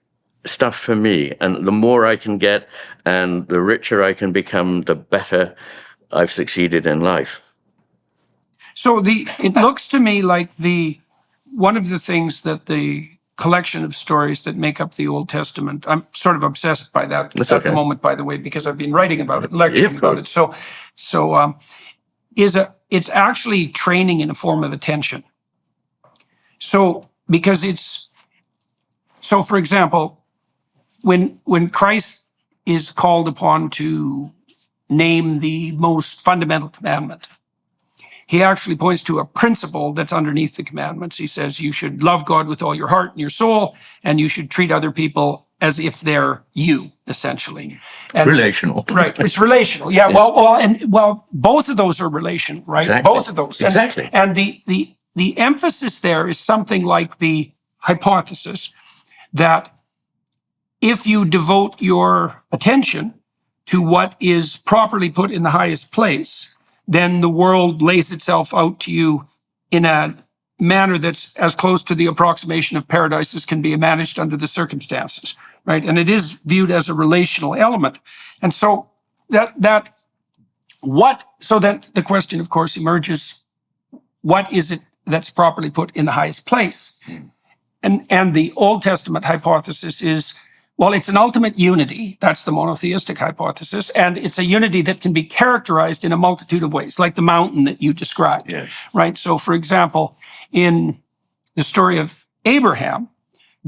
[SPEAKER 2] stuff for me. And the more I can get and the richer I can become, the better I've succeeded in life.
[SPEAKER 1] So it looks to me like one of the things that the collection of stories that make up the Old Testament, I'm sort of obsessed by that at the moment, by the way, because I've been writing about it, lecturing about it. So it's actually training in a form of attention. So for example, when Christ is called upon to name the most fundamental commandment, he actually points to a principle that's underneath the commandments. He says you should love God with all your heart and your soul, and you should treat other people as if they're you, essentially. And,
[SPEAKER 2] relational.
[SPEAKER 1] Right, it's relational. Yeah, yes. well, both of those are relational, right?
[SPEAKER 2] Exactly.
[SPEAKER 1] Both of those.
[SPEAKER 2] Exactly.
[SPEAKER 1] And the emphasis there is something like the hypothesis that if you devote your attention to what is properly put in the highest place, then the world lays itself out to you in a manner that's as close to the approximation of paradise as can be managed under the circumstances, right? And it is viewed as a relational element. And so then the question, of course, emerges, what is it that's properly put in the highest place? And the Old Testament hypothesis is, well, it's an ultimate unity. That's the monotheistic hypothesis. And it's a unity that can be characterized in a multitude of ways, like the mountain that you described, yes. Right? So, for example, in the story of Abraham,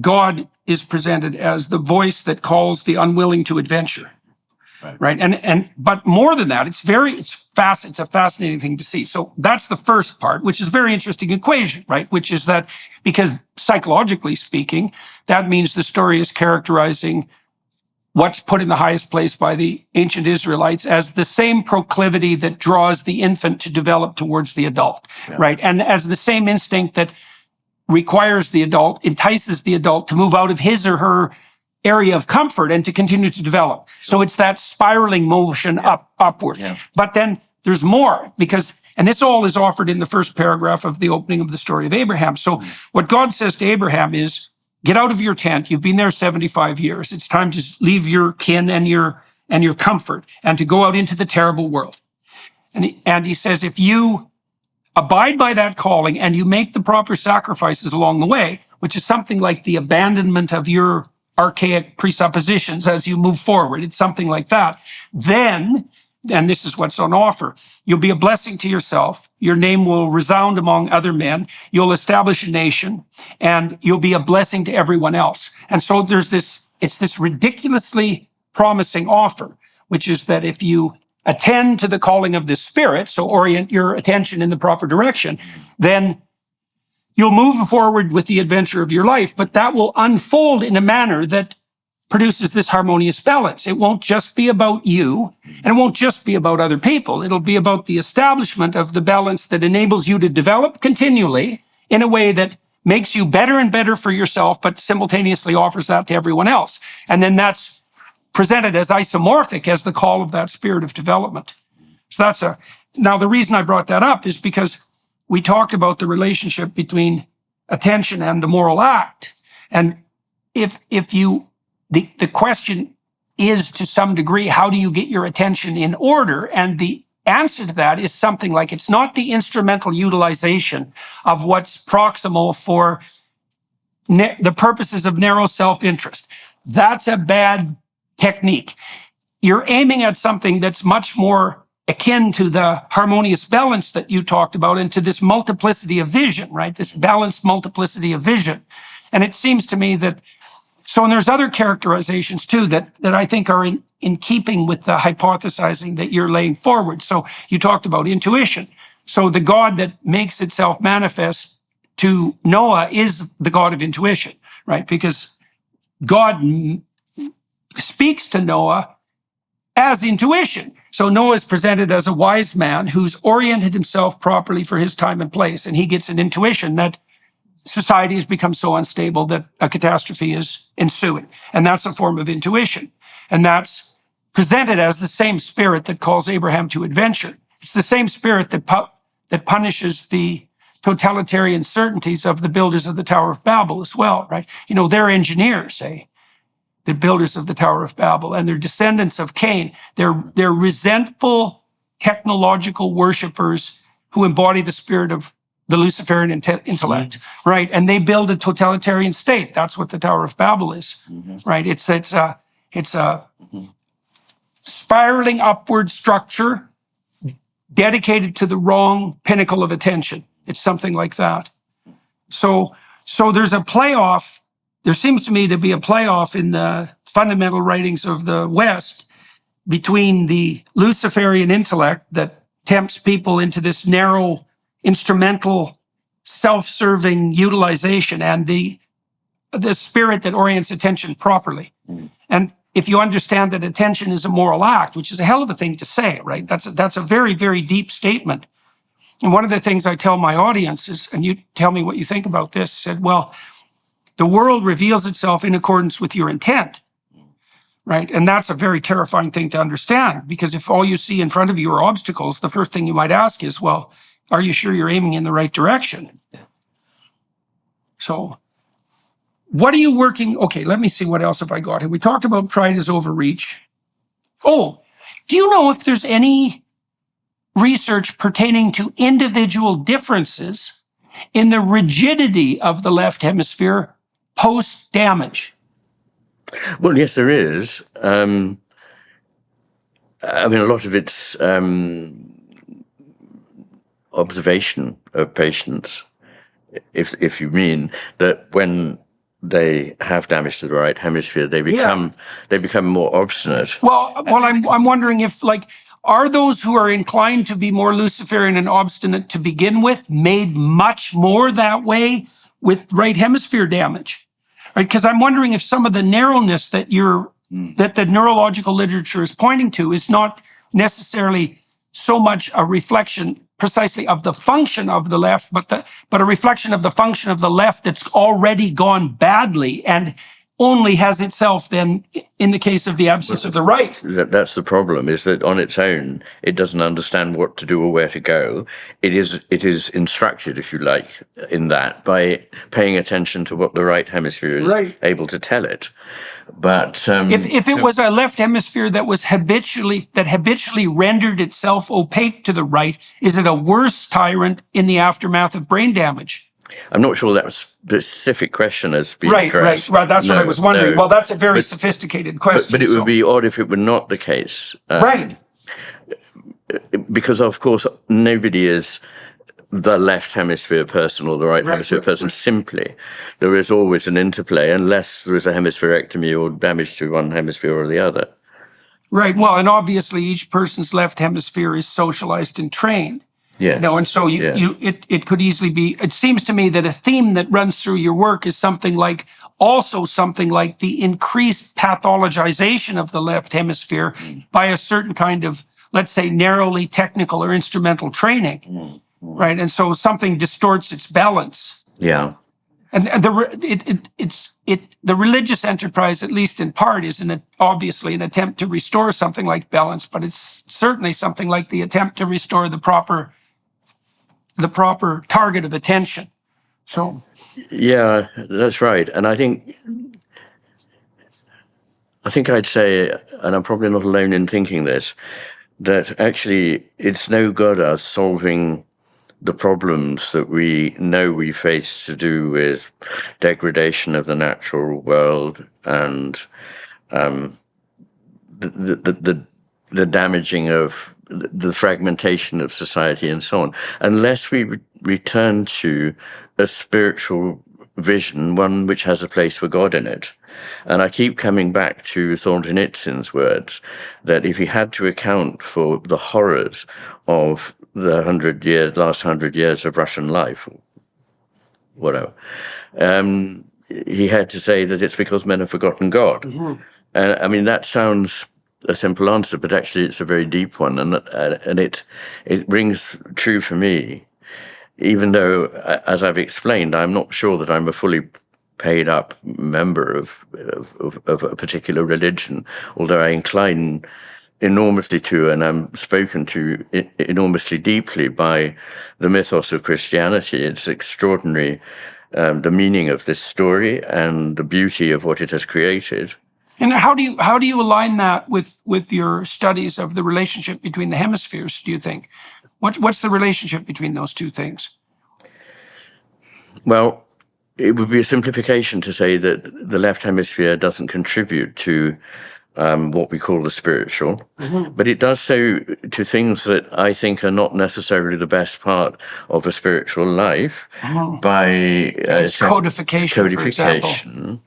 [SPEAKER 1] God is presented as the voice that calls the unwilling to adventure, right? But more than that, it's a fascinating thing to see. So that's the first part, which is a very interesting equation, right? Which is that because psychologically speaking, that means the story is characterizing what's put in the highest place by the ancient Israelites as the same proclivity that draws the infant to develop towards the adult, right? And as the same instinct that requires the adult, entices the adult to move out of his or her area of comfort and to continue to develop. Sure. So it's that spiraling motion upward. Yeah. But then there's more, and this all is offered in the first paragraph of the opening of the story of Abraham. So what God says to Abraham is, get out of your tent. You've been there 75 years. It's time to leave your kin and your comfort and to go out into the terrible world. And he says, if you abide by that calling and you make the proper sacrifices along the way, which is something like the abandonment of your archaic presuppositions as you move forward, it's something like that, then, and this is what's on offer, you'll be a blessing to yourself, your name will resound among other men, you'll establish a nation, and you'll be a blessing to everyone else. And so it's this ridiculously promising offer, which is that if you attend to the calling of the Spirit, so orient your attention in the proper direction, then you'll move forward with the adventure of your life, but that will unfold in a manner that produces this harmonious balance. It won't just be about you, and it won't just be about other people. It'll be about the establishment of the balance that enables you to develop continually in a way that makes you better and better for yourself, but simultaneously offers that to everyone else. And then that's presented as isomorphic as the call of that spirit of development. So now the reason I brought that up is because we talked about the relationship between attention and the moral act. And the question is, to some degree, how do you get your attention in order? And the answer to that is something like, it's not the instrumental utilization of what's proximal for the purposes of narrow self-interest. That's a bad technique. You're aiming at something that's much more akin to the harmonious balance that you talked about and to this multiplicity of vision, right? This balanced multiplicity of vision. And it seems to me that, and there's other characterizations too that I think are in keeping with the hypothesizing that you're laying forward. So you talked about intuition. So the God that makes itself manifest to Noah is the God of intuition, right? Because God speaks to Noah as intuition. So Noah is presented as a wise man who's oriented himself properly for his time and place, and he gets an intuition that society has become so unstable that a catastrophe is ensuing. And that's a form of intuition. And that's presented as the same spirit that calls Abraham to adventure. It's the same spirit that punishes the totalitarian certainties of the builders of the Tower of Babel as well, right? You know, they're engineers, the builders of the Tower of Babel, and they're descendants of Cain. They're resentful technological worshipers who embody the spirit of the Luciferian intellect, right? And they build a totalitarian state. That's what the Tower of Babel is, right? It's a spiraling upward structure dedicated to the wrong pinnacle of attention. It's something like that. So there's a playoff. There seems to me to be a playoff in the fundamental writings of the West between the Luciferian intellect that tempts people into this narrow, instrumental, self-serving utilization and the spirit that orients attention properly. And if you understand that attention is a moral act, which is a hell of a thing to say, right? That's a very, very deep statement. And one of the things I tell my audience is, and you tell me what you think about this, said, well, the world reveals itself in accordance with your intent, right? And that's a very terrifying thing to understand, because if all you see in front of you are obstacles, the first thing you might ask is, well, are you sure you're aiming in the right direction? So what are you working? Okay, let me see what else have I got here. We talked about pride as overreach. Oh, do you know if there's any research pertaining to individual differences in the rigidity of the left hemisphere post-damage?
[SPEAKER 2] Well, yes, there is. I mean, a lot of it's observation of patients, if you mean that when they have damage to the right hemisphere, they become more obstinate.
[SPEAKER 1] Well, I'm wondering if, are those who are inclined to be more Luciferian and obstinate to begin with made much more that way with right hemisphere damage? Right? Because I'm wondering if some of the narrowness that that the neurological literature is pointing to is not necessarily so much a reflection precisely of the function of the left, but a reflection of the function of the left that's already gone badly and only has itself then in the case of the absence of the right.
[SPEAKER 2] That's the problem, is that on its own, it doesn't understand what to do or where to go. It is instructed, if you like, in that by paying attention to what the right hemisphere is able to tell it. But
[SPEAKER 1] if it was a left hemisphere that habitually rendered itself opaque to the right, is it a worse tyrant in the aftermath of brain damage?
[SPEAKER 2] I'm not sure that specific question has been addressed.
[SPEAKER 1] Right. That's what I was wondering. Well, that's a very sophisticated question.
[SPEAKER 2] But it would be odd if it were not the case.
[SPEAKER 1] Right.
[SPEAKER 2] Because, of course, nobody is the left hemisphere person or the right hemisphere person simply. There is always an interplay unless there is a hemispherectomy or damage to one hemisphere or the other.
[SPEAKER 1] Right. Well, and obviously each person's left hemisphere is socialized and trained.
[SPEAKER 2] Yes.
[SPEAKER 1] And so it could easily be, it seems to me that a theme that runs through your work is something like the increased pathologization of the left hemisphere by a certain kind of, let's say, narrowly technical or instrumental training, right? And so something distorts its balance.
[SPEAKER 2] Yeah.
[SPEAKER 1] And the religious enterprise, at least in part, is obviously an attempt to restore something like balance, but it's certainly something like the attempt to restore the proper target of attention. So,
[SPEAKER 2] yeah, that's right. And I think I'd say, and I'm probably not alone in thinking this, that actually it's no good us solving the problems that we know we face to do with degradation of the natural world and the damaging of the fragmentation of society and so on, unless we return to a spiritual vision, one which has a place for God in it. And I keep coming back to Solzhenitsyn's words, that if he had to account for the horrors of the last 100 years of Russian life, whatever, he had to say that it's because men have forgotten God. Mm-hmm. And I mean, that sounds a simple answer, but actually it's a very deep one, and it rings true for me. even though, as I've explained, I'm not sure that I'm a fully paid up member of a particular religion, although I incline enormously to, and I'm spoken to enormously deeply by the mythos of Christianity. It's extraordinary, the meaning of this story and the beauty of what it has created.
[SPEAKER 1] And how do you align that with your studies of the relationship between the hemispheres, do you think? What's the relationship between those two things?
[SPEAKER 2] Well, it would be a simplification to say that the left hemisphere doesn't contribute to what we call the spiritual, but it does so to things that I think are not necessarily the best part of a spiritual life by
[SPEAKER 1] codification, for example.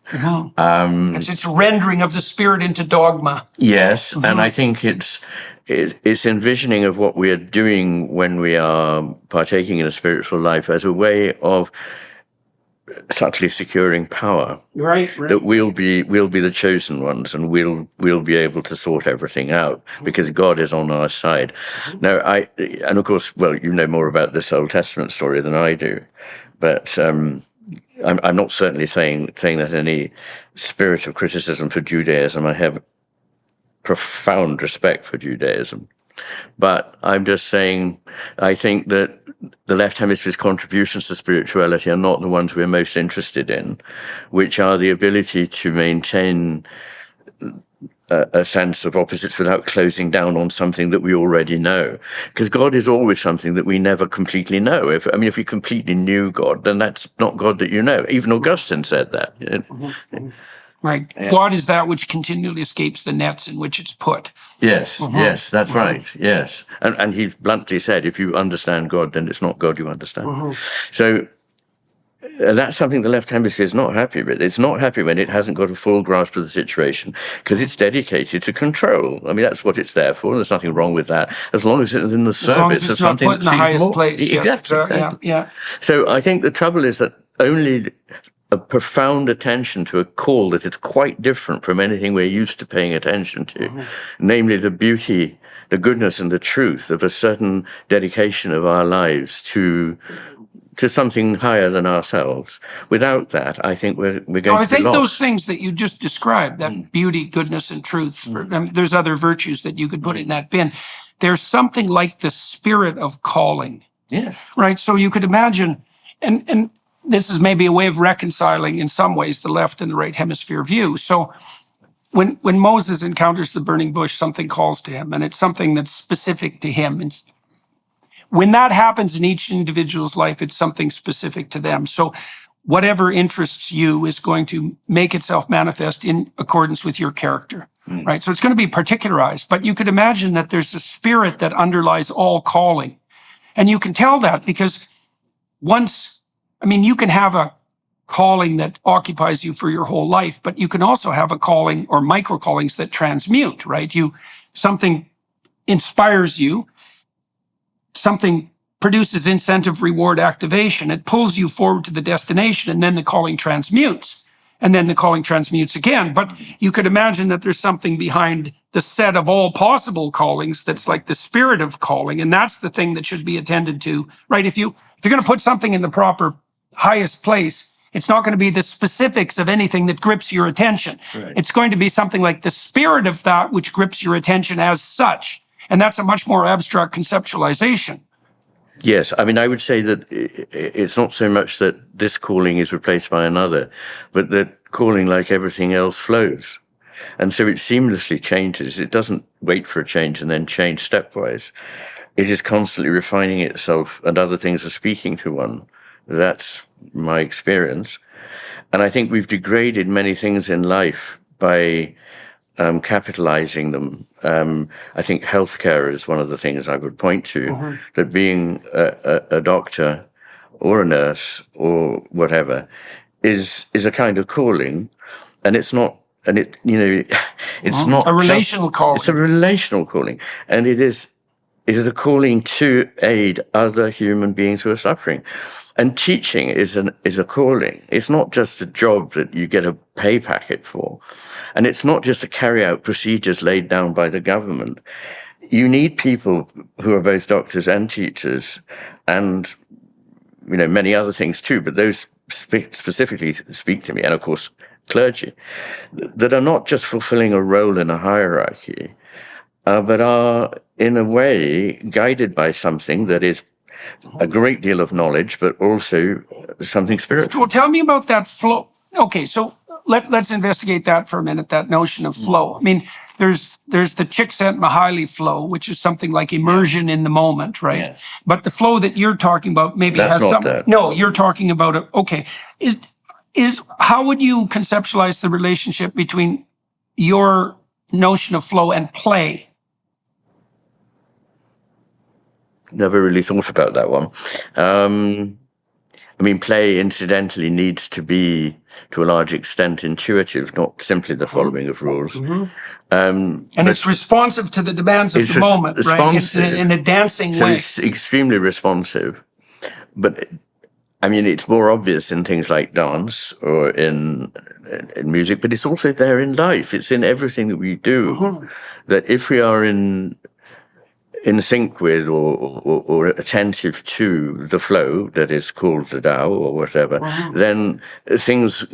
[SPEAKER 1] It's rendering of the spirit into dogma.
[SPEAKER 2] Yes, and I think it's envisioning of what we are doing when we are partaking in a spiritual life as a way of subtly securing power.
[SPEAKER 1] Right.
[SPEAKER 2] That we'll be the chosen ones, and we'll be able to sort everything out because God is on our side. Now, and of course, well, you know more about this Old Testament story than I do, but I'm not certainly saying that any spirit of criticism for Judaism. I have profound respect for Judaism, but I'm just saying I think that the left hemisphere's contributions to spirituality are not the ones we're most interested in, which are the ability to maintain a sense of opposites without closing down on something that we already know. Because God is always something that we never completely know. If we completely knew God, then that's not God that you know. Even Augustine said that.
[SPEAKER 1] Right. Yeah. God is that which continually escapes the nets in which it's put.
[SPEAKER 2] Yes, yes, that's right. Yes. And he bluntly said, if you understand God, then it's not God you understand. So that's something the left hemisphere is not happy with. It's not happy when it hasn't got a full grasp of the situation because it's dedicated to control. I mean, that's what it's there for. There's nothing wrong with that, as long as it's in the service of something
[SPEAKER 1] that seems more. Highest place.
[SPEAKER 2] Exactly.
[SPEAKER 1] Yes.
[SPEAKER 2] Exactly.
[SPEAKER 1] Yeah.
[SPEAKER 2] So I think the trouble is that only a profound attention to a call that is quite different from anything we're used to paying attention to, namely the beauty, the goodness and the truth of a certain dedication of our lives to something higher than ourselves. Without that, I think we're going to be lost.
[SPEAKER 1] I think those things that you just described, that beauty, goodness, and truth, there's other virtues that you could put in that bin. There's something like the spirit of calling.
[SPEAKER 2] Yes.
[SPEAKER 1] Right? So you could imagine, and this is maybe a way of reconciling, in some ways, the left and the right hemisphere view. So when Moses encounters the burning bush, something calls to him, and it's something that's specific to him. And when that happens in each individual's life, it's something specific to them. So whatever interests you is going to make itself manifest in accordance with your character, right? So it's going to be particularized, but you could imagine that there's a spirit that underlies all calling. And you can tell that because you can have a calling that occupies you for your whole life, but you can also have a calling or micro callings that transmute, right? Something inspires you, something produces incentive reward activation. It pulls you forward to the destination, and then the calling transmutes, and then the calling transmutes again. But you could imagine that there's something behind the set of all possible callings that's like the spirit of calling, and that's the thing that should be attended to, right? If you're going to put something in the proper highest place, it's not going to be the specifics of anything that grips your attention. Right. It's going to be something like the spirit of that which grips your attention as such. And that's a much more abstract conceptualization.
[SPEAKER 2] Yes, I would say that it's not so much that this calling is replaced by another, but that calling, like everything else, flows. And so it seamlessly changes. It doesn't wait for a change and then change stepwise. It is constantly refining itself, and other things are speaking to one. That's my experience. And I think we've degraded many things in life by capitalizing them. I think healthcare is one of the things I would point to, that being a doctor or a nurse or whatever is a kind of calling, and it's not, and it's not
[SPEAKER 1] a relational calling.
[SPEAKER 2] It's a relational calling, and it is a calling to aid other human beings who are suffering. And teaching is a calling. It's not just a job that you get a pay packet for. And it's not just to carry out procedures laid down by the government. You need people who are both doctors and teachers and many other things too, but those specifically speak to me, and of course, clergy, that are not just fulfilling a role in a hierarchy, but are, in a way, guided by something that is a great deal of knowledge, but also something spiritual.
[SPEAKER 1] Well, tell me about that flow. Okay, so let's investigate that for a minute, that notion of flow. I mean, there's the Csikszentmihalyi flow, which is something like immersion in the moment, right?
[SPEAKER 2] Yes.
[SPEAKER 1] But the flow that you're talking about maybe
[SPEAKER 2] That's
[SPEAKER 1] has
[SPEAKER 2] not
[SPEAKER 1] some.
[SPEAKER 2] that.
[SPEAKER 1] No, you're talking about is how would you conceptualize the relationship between your notion of flow and play?
[SPEAKER 2] Never really thought about that one. I mean, play, incidentally, needs to be, to a large extent, intuitive, not simply the following of rules.
[SPEAKER 1] And it's responsive to the demands of the moment, right? In a dancing
[SPEAKER 2] so
[SPEAKER 1] way.
[SPEAKER 2] It's extremely responsive. But, I mean, it's more obvious in things like dance or in music, but it's also there in life. It's in everything that we do. That if we are in sync with or attentive to the flow that is called the Tao or whatever, then things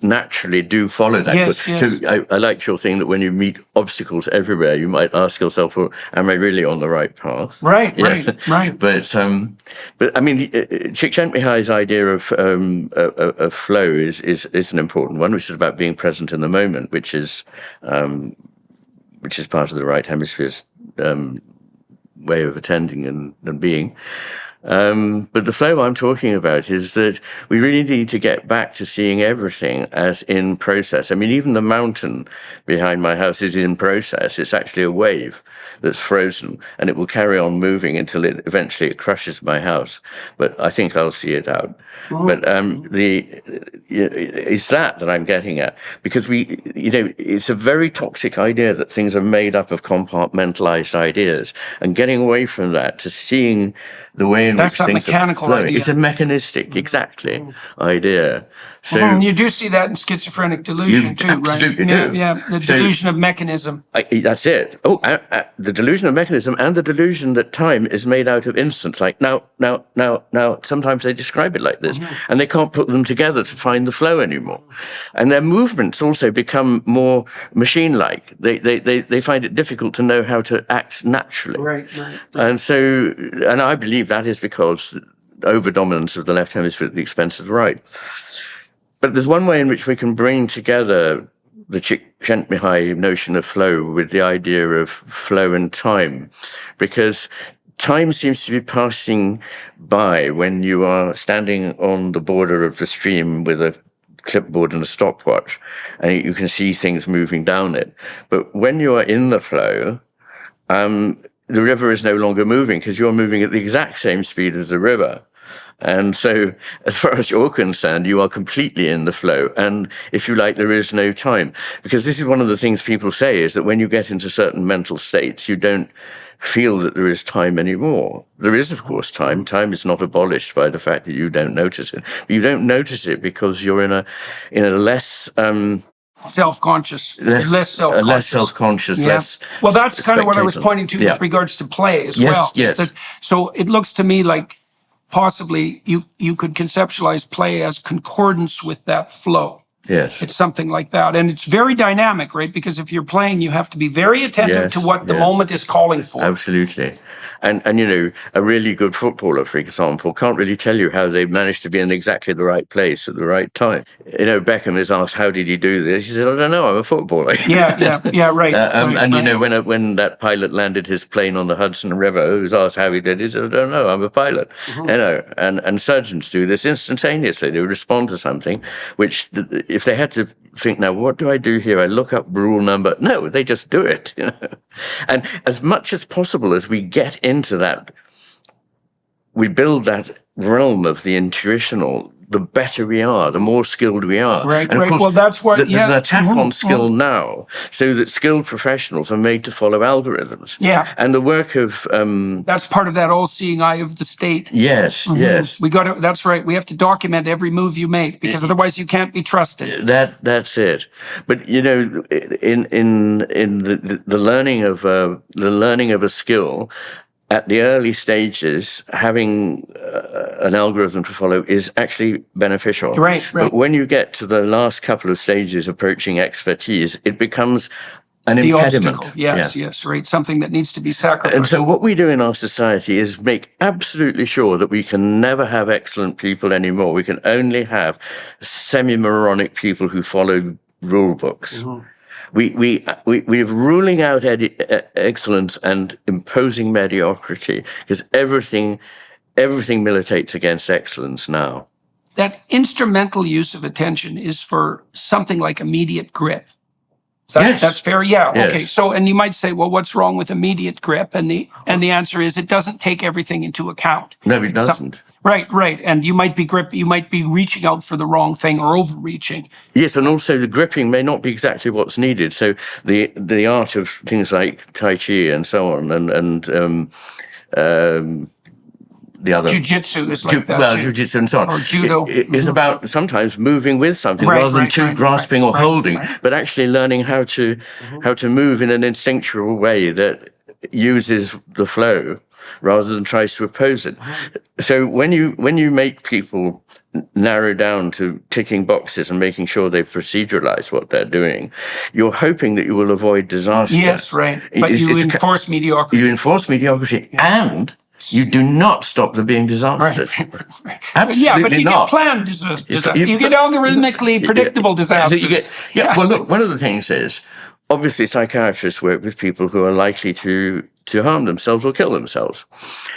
[SPEAKER 2] naturally do follow that.
[SPEAKER 1] Yes.
[SPEAKER 2] So I liked your thing that when you meet obstacles everywhere, you might ask yourself, well, am I really on the right path?
[SPEAKER 1] Right.
[SPEAKER 2] But I mean, Csikszentmihalyi's idea of flow is an important one, which is about being present in the moment, which is part of the right hemispheres way of attending and being. But the flow I'm talking about is that we really need to get back to seeing everything as in process. I mean, even the mountain behind my house is in process. It's actually a wave that's frozen, and it will carry on moving until eventually it crushes my house. But I think I'll see it out. But it's that I'm getting at, because it's a very toxic idea that things are made up of compartmentalized ideas, and getting away from that to seeing the way in which things are flowing. It's a mechanistic, idea. So
[SPEAKER 1] you do see that in schizophrenic delusion too, right?
[SPEAKER 2] Absolutely do.
[SPEAKER 1] Yeah, the delusion of mechanism.
[SPEAKER 2] That's it. The delusion of mechanism, and the delusion that time is made out of instants. Like now. Sometimes they describe it like this, and they can't put them together to find the flow anymore. And their movements also become more machine-like. They find it difficult to know how to act naturally.
[SPEAKER 1] Right.
[SPEAKER 2] And I believe that is because over-dominance of the left hemisphere at the expense of the right. But there's one way in which we can bring together the Csikszentmihalyi notion of flow with the idea of flow and time, because time seems to be passing by when you are standing on the border of the stream with a clipboard and a stopwatch, and you can see things moving down it. But when you are in the flow, the river is no longer moving, because you're moving at the exact same speed as the river. And so, as far as you're concerned, you are completely in the flow. And if you like, there is no time. Because this is one of the things people say, is that when you get into certain mental states, you don't feel that there is time anymore. There is, of course, time. Time is not abolished by the fact that you don't notice it. But you don't notice it because you're in a less
[SPEAKER 1] self-conscious, less
[SPEAKER 2] self-conscious,
[SPEAKER 1] yeah.
[SPEAKER 2] less.
[SPEAKER 1] Well, that's kind of what I was pointing to with regards to play as well.
[SPEAKER 2] Yes.
[SPEAKER 1] So it looks to me like possibly you could conceptualize play as concordance with that flow.
[SPEAKER 2] Yes.
[SPEAKER 1] It's something like that. And it's very dynamic, right? Because if you're playing, you have to be very attentive to what the moment is calling for.
[SPEAKER 2] Absolutely. And a really good footballer, for example, can't really tell you how they managed to be in exactly the right place at the right time. Beckham is asked, how did he do this? He said, I don't know, I'm a footballer.
[SPEAKER 1] Yeah, right.
[SPEAKER 2] When that pilot landed his plane on the Hudson River, he was asked how he did it, he said, I don't know, I'm a pilot. And surgeons do this instantaneously. They respond to something, which if they had to think, now, what do I do here? I look up rule number. No, they just do it. And as much as possible as we get into that, we build that realm of the intuitional, the better we are, the more skilled we are.
[SPEAKER 1] Right,
[SPEAKER 2] and of course,
[SPEAKER 1] well, that's what...
[SPEAKER 2] there's an attack on skill now, so that skilled professionals are made to follow algorithms.
[SPEAKER 1] Yeah.
[SPEAKER 2] And the work of...
[SPEAKER 1] that's part of that all-seeing eye of the state.
[SPEAKER 2] Yes.
[SPEAKER 1] We got to... That's right. We have to document every move you make, because otherwise you can't be trusted.
[SPEAKER 2] That's it. But, in the learning of a skill, at the early stages, having an algorithm to follow is actually beneficial.
[SPEAKER 1] Right.
[SPEAKER 2] But when you get to the last couple of stages approaching expertise, it becomes an
[SPEAKER 1] The
[SPEAKER 2] impediment.
[SPEAKER 1] obstacle. Yes, right. Something that needs to be sacrificed.
[SPEAKER 2] And so what we do in our society is make absolutely sure that we can never have excellent people anymore. We can only have semi-moronic people who follow rule books. We're ruling out excellence and imposing mediocrity, because everything militates against excellence now.
[SPEAKER 1] That instrumental use of attention is for something like immediate grip. That's fair. Yeah.
[SPEAKER 2] Yes.
[SPEAKER 1] Okay. So, and you might say, well, what's wrong with immediate grip? And the answer is it doesn't take everything into account.
[SPEAKER 2] No, it doesn't.
[SPEAKER 1] Right. And you might be reaching out for the wrong thing or overreaching.
[SPEAKER 2] Yes, and also the gripping may not be exactly what's needed. So the art of things like Tai Chi and so on, and the other
[SPEAKER 1] Jiu-jitsu is like that.
[SPEAKER 2] Well, jiu-jitsu and so on.
[SPEAKER 1] Or judo.
[SPEAKER 2] It is about sometimes moving with something rather than grasping or holding, but actually learning how to move in an instinctual way that uses the flow rather than tries to oppose it. So when you make people narrow down to ticking boxes and making sure they've proceduralized what they're doing, you're hoping that you will avoid disaster.
[SPEAKER 1] Yes, right. But you enforce mediocrity.
[SPEAKER 2] You enforce mediocrity and you do not stop there being disasters.
[SPEAKER 1] Right.
[SPEAKER 2] Absolutely
[SPEAKER 1] yeah, but you
[SPEAKER 2] not.
[SPEAKER 1] get planned disasters. You get algorithmically predictable disasters.
[SPEAKER 2] Well, look, one of the things is, obviously, psychiatrists work with people who are likely to harm themselves or kill themselves.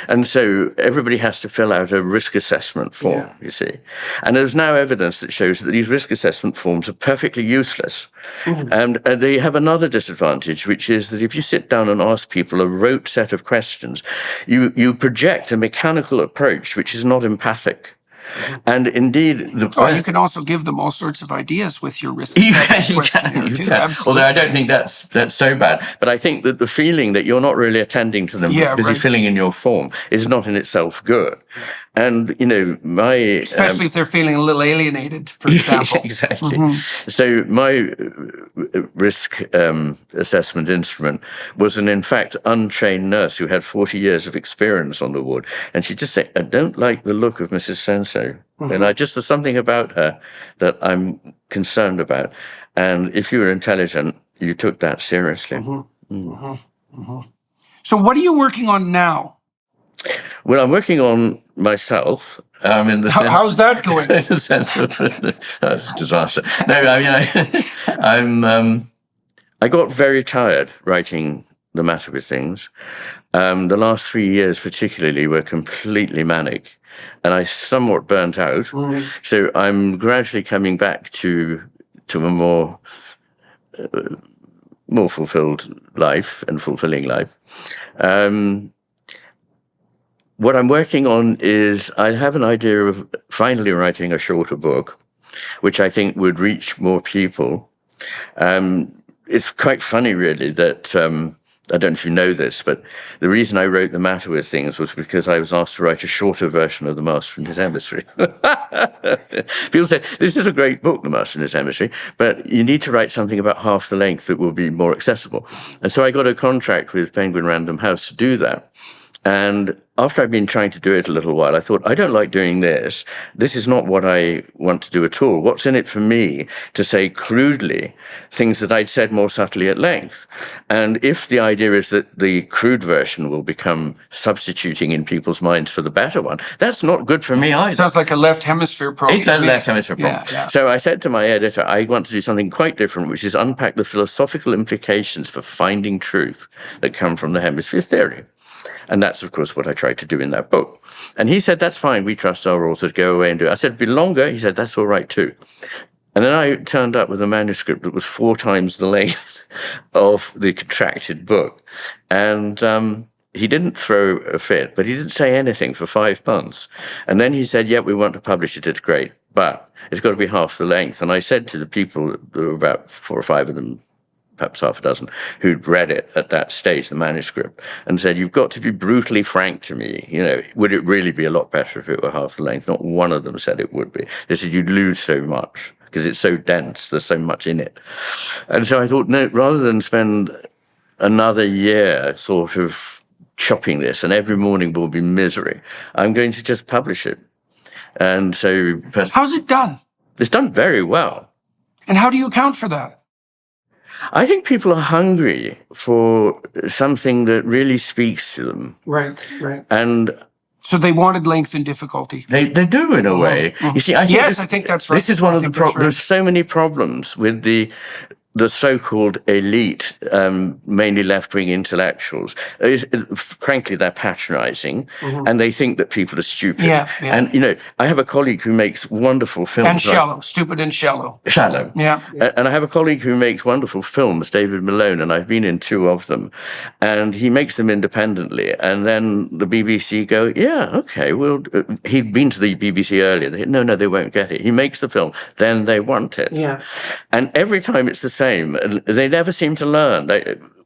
[SPEAKER 2] And so everybody has to fill out a risk assessment form, you see. And there's now evidence that shows that these risk assessment forms are perfectly useless. And they have another disadvantage, which is that if you sit down and ask people a rote set of questions, you project a mechanical approach which is not empathic. And indeed,
[SPEAKER 1] you can also give them all sorts of ideas with your risk.
[SPEAKER 2] You can. Although I don't think that's so bad. But I think that the feeling that you're not really attending to them, busy filling in your form, is not in itself good. And,
[SPEAKER 1] especially if they're feeling a little alienated, for example.
[SPEAKER 2] Exactly. So my risk assessment instrument was in fact, untrained nurse who had 40 years of experience on the ward. And she'd just say, I don't like the look of Mrs. So-and-so. And there's something about her that I'm concerned about. And if you were intelligent, you took that seriously.
[SPEAKER 1] So what are you working on now?
[SPEAKER 2] Well, I'm working on myself. In the sense,
[SPEAKER 1] how's that going?
[SPEAKER 2] In the sense of disaster. No, I mean, I got very tired writing The Matter with Things. The last 3 years particularly were completely manic. And I somewhat burnt out. So I'm gradually coming back to a more fulfilled life and fulfilling life. What I'm working on is I have an idea of finally writing a shorter book, which I think would reach more people. It's quite funny, really, that I don't know if you know this, but the reason I wrote The Matter with Things was because I was asked to write a shorter version of The Master and His Emissary. People say, this is a great book, The Master and His Emissary, but you need to write something about half the length that will be more accessible. And so I got a contract with Penguin Random House to do that. And after I'd been trying to do it a little while, I thought, I don't like doing this. This is not what I want to do at all. What's in it for me to say crudely things that I'd said more subtly at length? And if the idea is that the crude version will become substituting in people's minds for the better one, that's not good for me either.
[SPEAKER 1] Sounds like a left hemisphere problem.
[SPEAKER 2] It's a left hemisphere problem. Yeah. So I said to my editor, I want to do something quite different, which is unpack the philosophical implications for finding truth that come from the hemisphere theory. And that's, of course, what I tried to do in that book. And he said, that's fine. We trust our authors. Go away and do it. I said, it'd be longer. He said, that's all right, too. And then I turned up with a manuscript that was 4 times the length of the contracted book. And he didn't throw a fit, but he didn't say anything for 5 months. And then he said, yeah, we want to publish it. It's great, but it's got to be half the length. And I said to the people, there were about 4 or 5 of them, perhaps half a dozen, who'd read it at that stage, the manuscript, and said, you've got to be brutally frank to me. Would it really be a lot better if it were half the length? Not one of them said it would be. They said, you'd lose so much because it's so dense. There's so much in it. And so I thought, no, rather than spend another year sort of chopping this and every morning will be misery, I'm going to just publish it. And so
[SPEAKER 1] How's it done?
[SPEAKER 2] it's done very well.
[SPEAKER 1] And how do you account for that?
[SPEAKER 2] I think people are hungry for something that really speaks to them.
[SPEAKER 1] Right, right.
[SPEAKER 2] And
[SPEAKER 1] So they wanted length and difficulty.
[SPEAKER 2] they do in a way. You see, I think
[SPEAKER 1] that's right.
[SPEAKER 2] This is one of the
[SPEAKER 1] that's
[SPEAKER 2] problems. There's so many problems with the so-called elite, mainly left-wing intellectuals. Frankly, they're patronizing, and they think that people are stupid.
[SPEAKER 1] Yeah.
[SPEAKER 2] And, I have a colleague who makes wonderful films.
[SPEAKER 1] And shallow, stupid and shallow.
[SPEAKER 2] Shallow.
[SPEAKER 1] Yeah.
[SPEAKER 2] And I have a colleague who makes wonderful films, David Malone, and I've been in 2 of them. And he makes them independently. And then the BBC go, yeah, okay, well, he'd been to the BBC earlier. They said, no, they won't get it. He makes the film, then they want it.
[SPEAKER 1] Yeah.
[SPEAKER 2] And every time it's the same. They never seem to learn.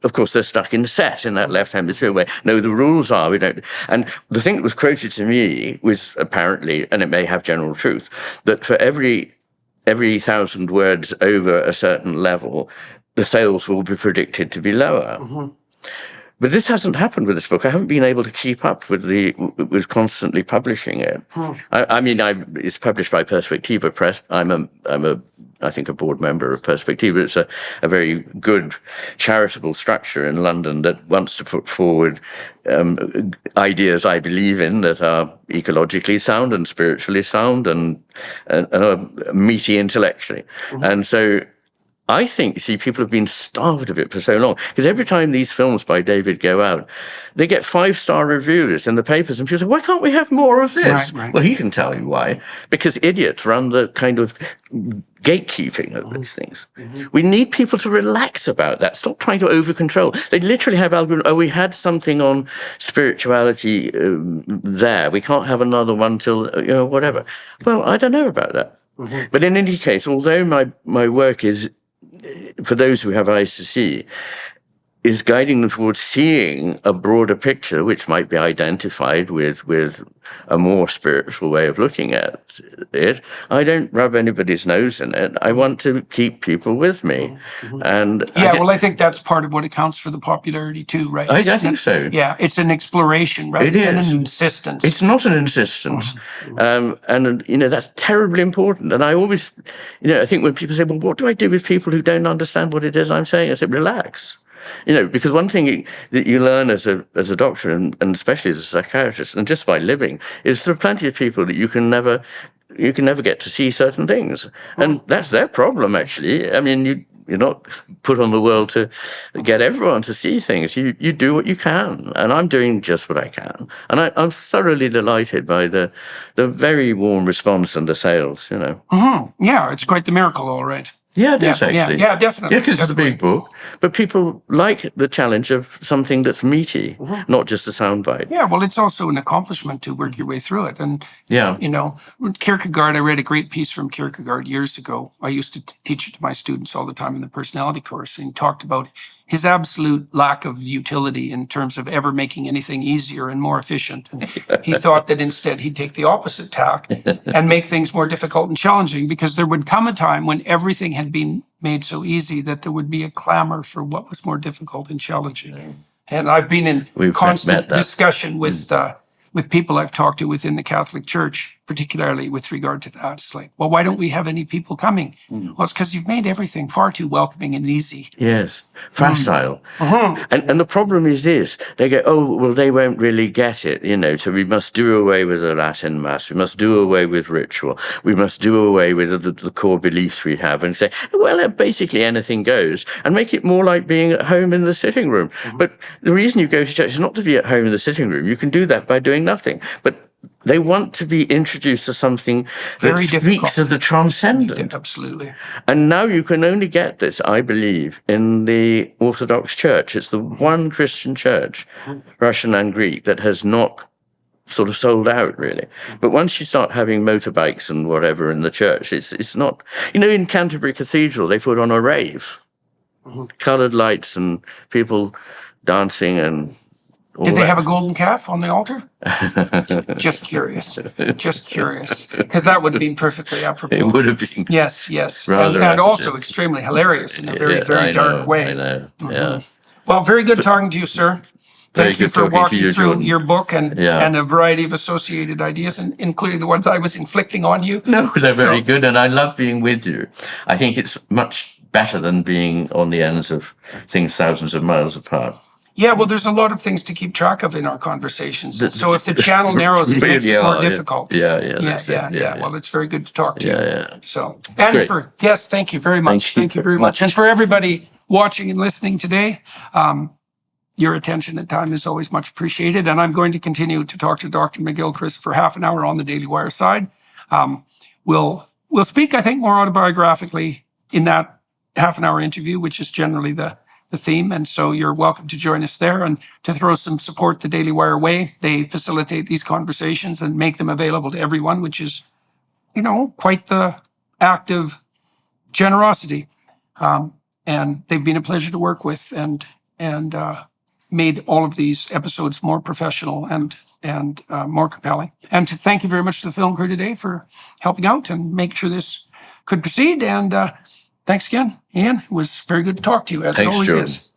[SPEAKER 2] Of course, they're stuck in the set in that left hemisphere where, no, the rules are, we don't. And the thing that was quoted to me was apparently, and it may have general truth, that for every 1,000 words over a certain level, the sales will be predicted to be lower. But this hasn't happened with this book. I haven't been able to keep up with constantly publishing it. It's published by Perspectiva Press. I think a board member of Perspectiva. It's a very good charitable structure in London that wants to put forward ideas I believe in that are ecologically sound and spiritually sound and are meaty intellectually. And so I think, people have been starved of it for so long. Because every time these films by David go out, they get 5-star reviews in the papers, and people say, why can't we have more of this?
[SPEAKER 1] Right.
[SPEAKER 2] Well, he can tell you why. Because idiots run the kind of gatekeeping of these things. We need people to relax about that. Stop trying to over-control. They literally have algorithms. We had something on spirituality there. We can't have another one till, whatever. Well, I don't know about that. But in any case, although my work is, for those who have eyes to see, is guiding them towards seeing a broader picture, which might be identified with a more spiritual way of looking at it. I don't rub anybody's nose in it. I want to keep people with me. And
[SPEAKER 1] I think that's part of what accounts for the popularity too, right?
[SPEAKER 2] I think so.
[SPEAKER 1] Yeah, it's an exploration rather than an insistence.
[SPEAKER 2] It's not an insistence. And that's terribly important. And I always, I think when people say, well, what do I do with people who don't understand what it is I'm saying? I say, relax. Because one thing that you learn as a doctor and especially as a psychiatrist and just by living is there are plenty of people that you can never get to see certain things. And that's their problem, actually. I mean, you're not put on the world to get everyone to see things. You do what you can. And I'm doing just what I can. And I'm thoroughly delighted by the very warm response and the sales,
[SPEAKER 1] Yeah, it's quite the miracle, all right.
[SPEAKER 2] Yeah, it is actually.
[SPEAKER 1] Yeah, definitely.
[SPEAKER 2] Yeah, because it's a big book. But people like the challenge of something that's meaty, not just a soundbite.
[SPEAKER 1] Yeah, well, it's also an accomplishment to work your way through it. And, Kierkegaard, I read a great piece from Kierkegaard years ago. I used to teach it to my students all the time in the personality course. And he talked about his absolute lack of utility in terms of ever making anything easier and more efficient. And he thought that instead he'd take the opposite tack and make things more difficult and challenging, because there would come a time when everything had been made so easy that there would be a clamor for what was more difficult and challenging. And I've been in constant discussion with people I've talked to within the Catholic Church, particularly with regard to that. It's like, well, why don't we have any people coming? Well, it's because you've made everything far too welcoming and easy.
[SPEAKER 2] Yes, facile. And the problem is this. They go, oh, well, they won't really get it, so we must do away with the Latin Mass. We must do away with ritual. We must do away with the core beliefs we have and say, well, basically anything goes, and make it more like being at home in the sitting room. But the reason you go to church is not to be at home in the sitting room. You can do that by doing nothing. But they want to be introduced to something that speaks of the transcendent.
[SPEAKER 1] Absolutely.
[SPEAKER 2] And now you can only get this, I believe, in the Orthodox Church. It's the one Christian church, Russian and Greek, that has not sort of sold out, really. But once you start having motorbikes and whatever in the church, it's not... in Canterbury Cathedral, they put on a rave. Coloured lights and people dancing and...
[SPEAKER 1] Did they have a golden calf on the altar? Just curious. Because that would have been perfectly apropos.
[SPEAKER 2] It would have been.
[SPEAKER 1] Yes.
[SPEAKER 2] Rather
[SPEAKER 1] and also extremely hilarious in a very, very dark way.
[SPEAKER 2] I know. Yeah.
[SPEAKER 1] Well, very good talking to you, sir.
[SPEAKER 2] Very
[SPEAKER 1] Thank you
[SPEAKER 2] good
[SPEAKER 1] for
[SPEAKER 2] talking to
[SPEAKER 1] walking
[SPEAKER 2] you,
[SPEAKER 1] through
[SPEAKER 2] Jordan.
[SPEAKER 1] your book and
[SPEAKER 2] Yeah.
[SPEAKER 1] a variety of associated ideas, and including the ones I was inflicting on you.
[SPEAKER 2] No, they're very
[SPEAKER 1] So-
[SPEAKER 2] good, and I love being with you. I think it's much better than being on the ends of things thousands of miles apart.
[SPEAKER 1] Yeah, well, there's a lot of things to keep track of in our conversations. So if the channel narrows, it makes it more difficult.
[SPEAKER 2] Yeah.
[SPEAKER 1] Well, it's very good to talk to you.
[SPEAKER 2] Yeah.
[SPEAKER 1] So, and
[SPEAKER 2] great.
[SPEAKER 1] yes, thank you very much. Thank you very much. And for everybody watching and listening today, your attention and time is always much appreciated. And I'm going to continue to talk to Dr. McGilchrist for half an hour on the Daily Wire side. We'll speak, I think, more autobiographically in that half an hour interview, which is generally the theme. And so you're welcome to join us there and to throw some support the Daily Wire way. They facilitate these conversations and make them available to everyone, which is, quite the act of generosity. And they've been a pleasure to work with and made all of these episodes more professional and more compelling. And to thank you very much to the film crew today for helping out and make sure this could proceed. And thanks again, Iain. It was very good to talk to you, as it always
[SPEAKER 2] Jordan.
[SPEAKER 1] is.